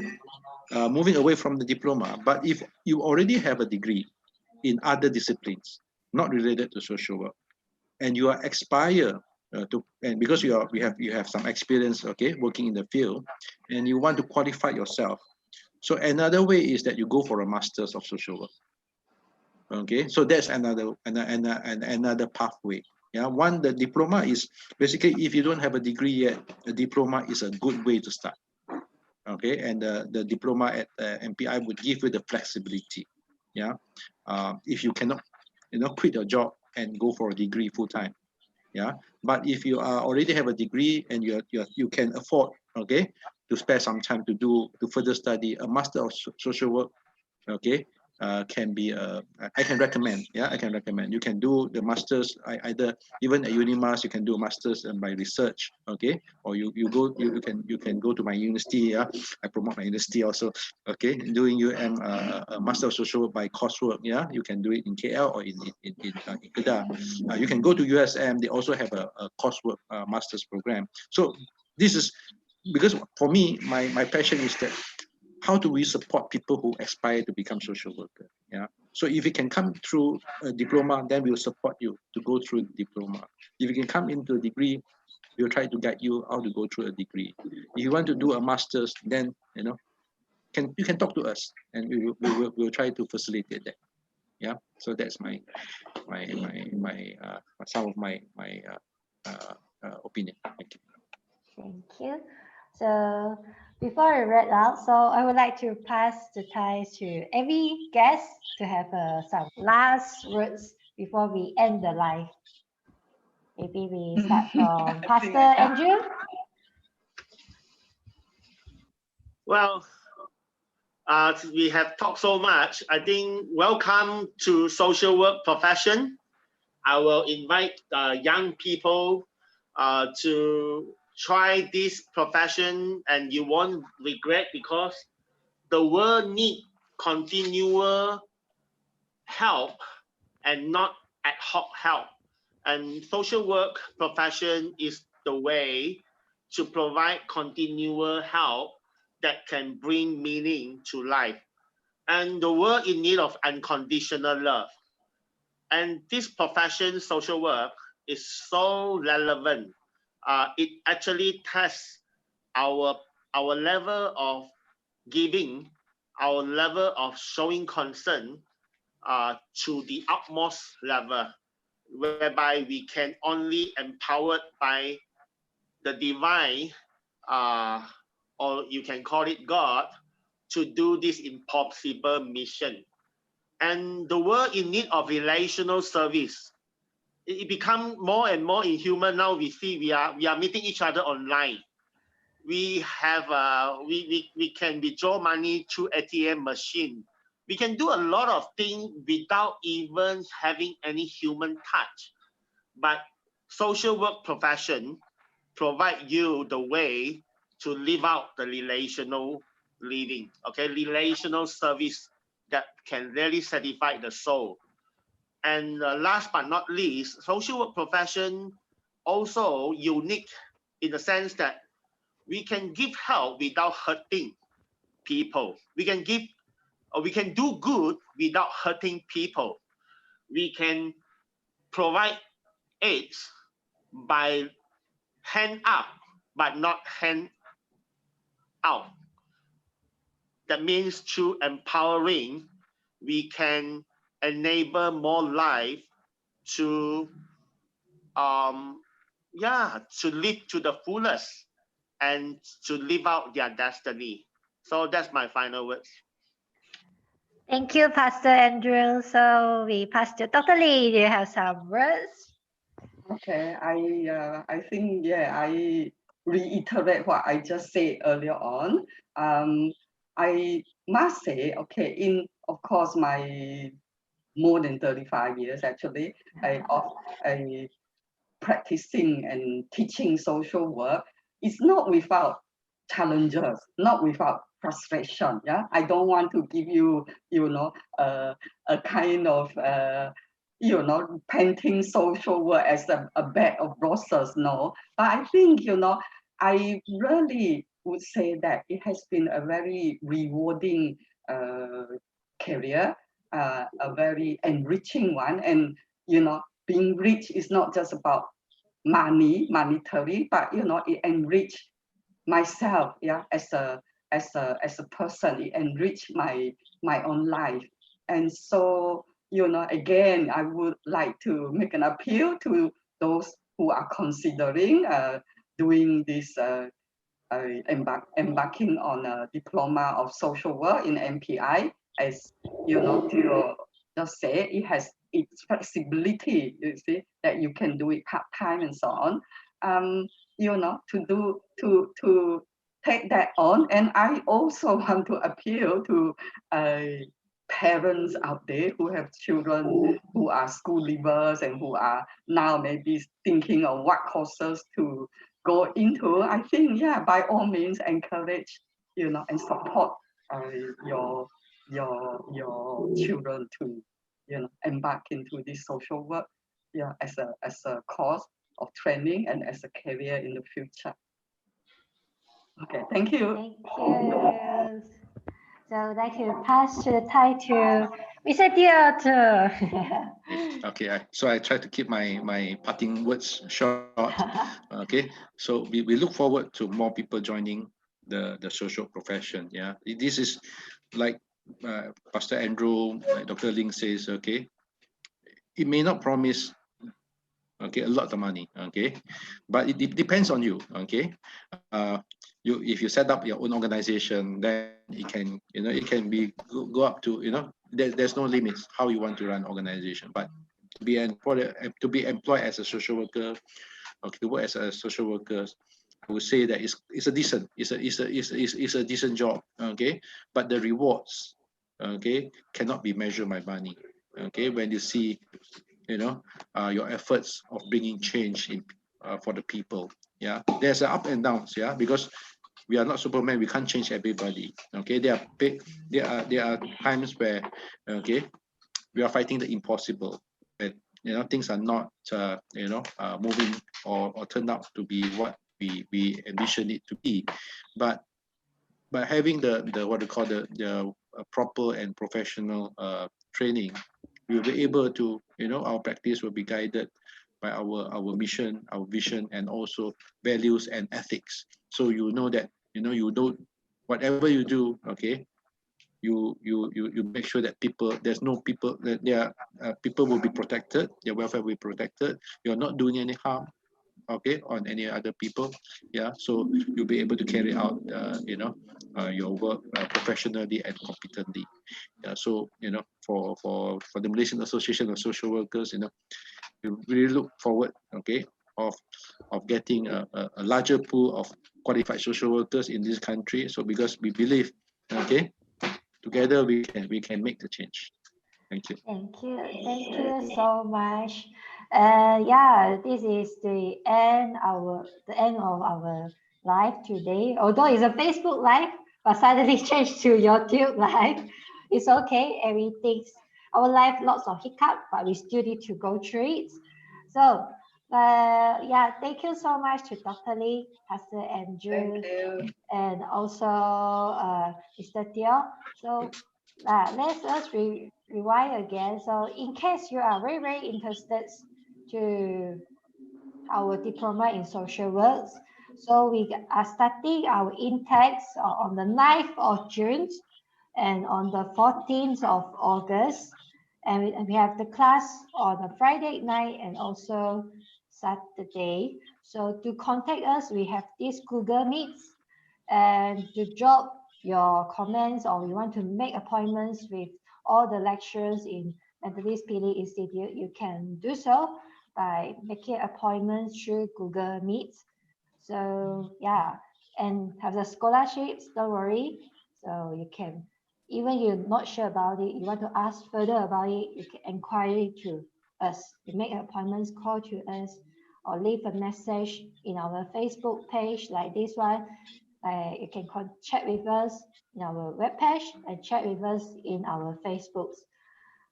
moving away from the diploma. But if you already have a degree in other disciplines not related to social work, and you are expire and because you have some experience, okay, working in the field, and you want to qualify yourself. So another way is that you go for a master's of social work. Okay, so that's another pathway. Yeah, the diploma is basically, if you don't have a degree yet, a diploma is a good way to start. Okay, and the diploma at MPI would give you the flexibility. Yeah, if you cannot, you know, quit your job and go for a degree full time. Yeah, but if you already have a degree and you can afford, okay, to spare some time to further study, a master of social work, okay, can be I can recommend. Yeah, I can recommend. You can do the masters either even at Unimas. You can do a masters by research. Okay, or you can go to my university. Yeah, I promote my university also. Okay, doing a master of social work by coursework. Yeah, you can do it in KL or in Kedah. You can go to USM. They also have a coursework master's program. So this is because for me, my passion is that how do we support people who aspire to become social worker? Yeah. So if you can come through a diploma, then we'll support you to go through the diploma. If you can come into a degree, we'll try to guide you how to go through a degree. If you want to do a master's, then you can talk to us, and we'll try to facilitate that. Yeah. So that's my some of my opinion. Thank you. Thank you. So before I read out, so I would like to pass the ties to every guest to have some last words before we end the live. Maybe we start from Pastor Andrew. Well, we have talked so much. I think welcome to social work profession. I will invite young people to try this profession, and you won't regret, because the world needs continual help and not ad hoc help. And social work profession is the way to provide continual help that can bring meaning to life. And the world in need of unconditional love. And this profession, social work, is so relevant. It actually tests our level of giving, our level of showing concern to the utmost level, whereby we can only empowered by the divine, or you can call it God, to do this impossible mission. And the world in need of relational service. It become more and more inhuman. Now we see we are meeting each other online. We have we can withdraw money through ATM machine. We can do a lot of things without even having any human touch. But social work profession provide you the way to live out the relational living, okay, relational service that can really satisfy the soul. And last but not least, social work profession also unique in the sense that we can give help without hurting people. We can give, or we can do good without hurting people. We can provide aids by hand up, but not hand out. That means through empowering, we can enable more life to, to live to the fullest and to live out their destiny. So that's my final words. Thank you, Pastor Andrew. So we pass to Dr. Lee. Do you have some words? Okay, I think, yeah, I reiterate what I just said earlier on. I must say, okay, in, of course, my more than 35 years actually, I practicing and teaching social work, it's not without challenges, not without frustration. Yeah, I don't want to give you, a kind of, painting social work as a bed of roses. No, but I think, I really would say that it has been a very rewarding career, a very enriching one, and being rich is not just about monetary, but it enrich myself, yeah, as a person. It enrich my own life. And so, again, I would like to make an appeal to those who are considering doing this, embarking on a diploma of social work in MPI. As Theo just said, it has its flexibility, you see, that you can do it part-time and so on. To take that on. And I also want to appeal to parents out there who have children who are school leavers and who are now maybe thinking of what courses to go into. I think, yeah, by all means, encourage, and support your children to, embark into this social work, yeah, as a course of training and as a career in the future. Okay, thank you. Thank you. So I'd like to pass to the title. Mr. Theatre. Okay, so I try to keep my parting words short. Okay, so we look forward to more people joining the social profession. Yeah, this is like Pastor Andrew, like Dr. Ling says. Okay, it may not promise, okay, a lot of money, okay, but it depends on you. Okay, if you set up your own organization, then it can, it can be go up to, there's no limits how you want to run organization. But to be employed as a social worker, okay, to work as a social worker, I would say that it's a decent job. Okay, but the rewards, okay, cannot be measured by money. Okay, when you see, your efforts of bringing change in for the people. Yeah, there's an up and downs. Yeah, because we are not Superman. We can't change everybody. Okay, there are times where, okay, we are fighting the impossible. And things are not moving or turn out to be what we envision it to be. But by having the what we call the proper and professional training, we will be able to, our practice will be guided by our mission, our vision, and also values and ethics. So you know that, you don't, whatever you do, okay, you make sure that there's no people, that there people will be protected, their welfare will be protected. You're not doing any harm, okay, on any other people. Yeah, so you'll be able to carry out, your work professionally and competently. Yeah, so for the Malaysian Association of Social Workers, we really look forward, okay, of getting a larger pool of qualified social workers in this country. So because we believe, okay, together we can make the change. Thank you. Thank you so much. Yeah, this is the end of our live today. Although it's a Facebook live, but suddenly changed to YouTube live. It's okay. Our life lots of hiccup, but we still need to go through it. So, yeah, thank you so much to Dr. Lee, Pastor Andrew, Thank you. and also Mr. Teo. So let's us rewind again. So in case you are very, very interested to our diploma in social works, so we are starting our intakes on the 9th of June and on the 14th of August. And we have the class on a Friday night and also Saturday. So to contact us, we have this Google Meets, and to drop your comments or you want to make appointments with all the lecturers in Methodist PD Institute, you can do so by making appointments through Google Meet. So yeah, and have the scholarships, don't worry. So you can, even you're not sure about it, you want to ask further about it, you can inquire to us. You make appointments, call to us, or leave a message in our Facebook page like this one. You can chat with us in our webpage and chat with us in our Facebooks.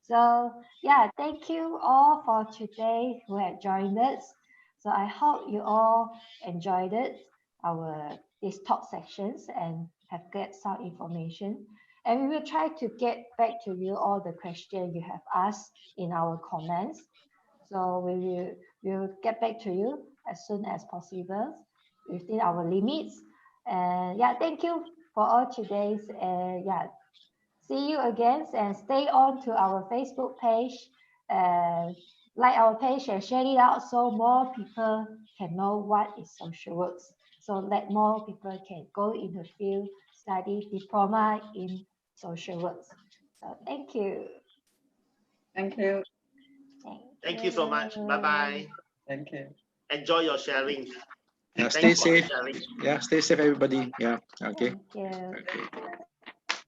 So yeah, thank you all for today who have joined us. So I hope you all enjoyed it, these talk sections, and have get some information. And we will try to get back to you all the questions you have asked in our comments. So we will get back to you as soon as possible within our limits. And yeah, thank you for all today's. Yeah, see you again, and stay on to our Facebook page. Like our page and share it out so more people can know what is social works. So that more people can go into field study diploma in social works. So thank you. Thank you. Thank you so much. Bye bye. Thank you. Enjoy your sharing. Yeah, Thanks stay for the safe. sharing. Yeah, stay safe, everybody. Yeah. Okay. Thank you. Okay.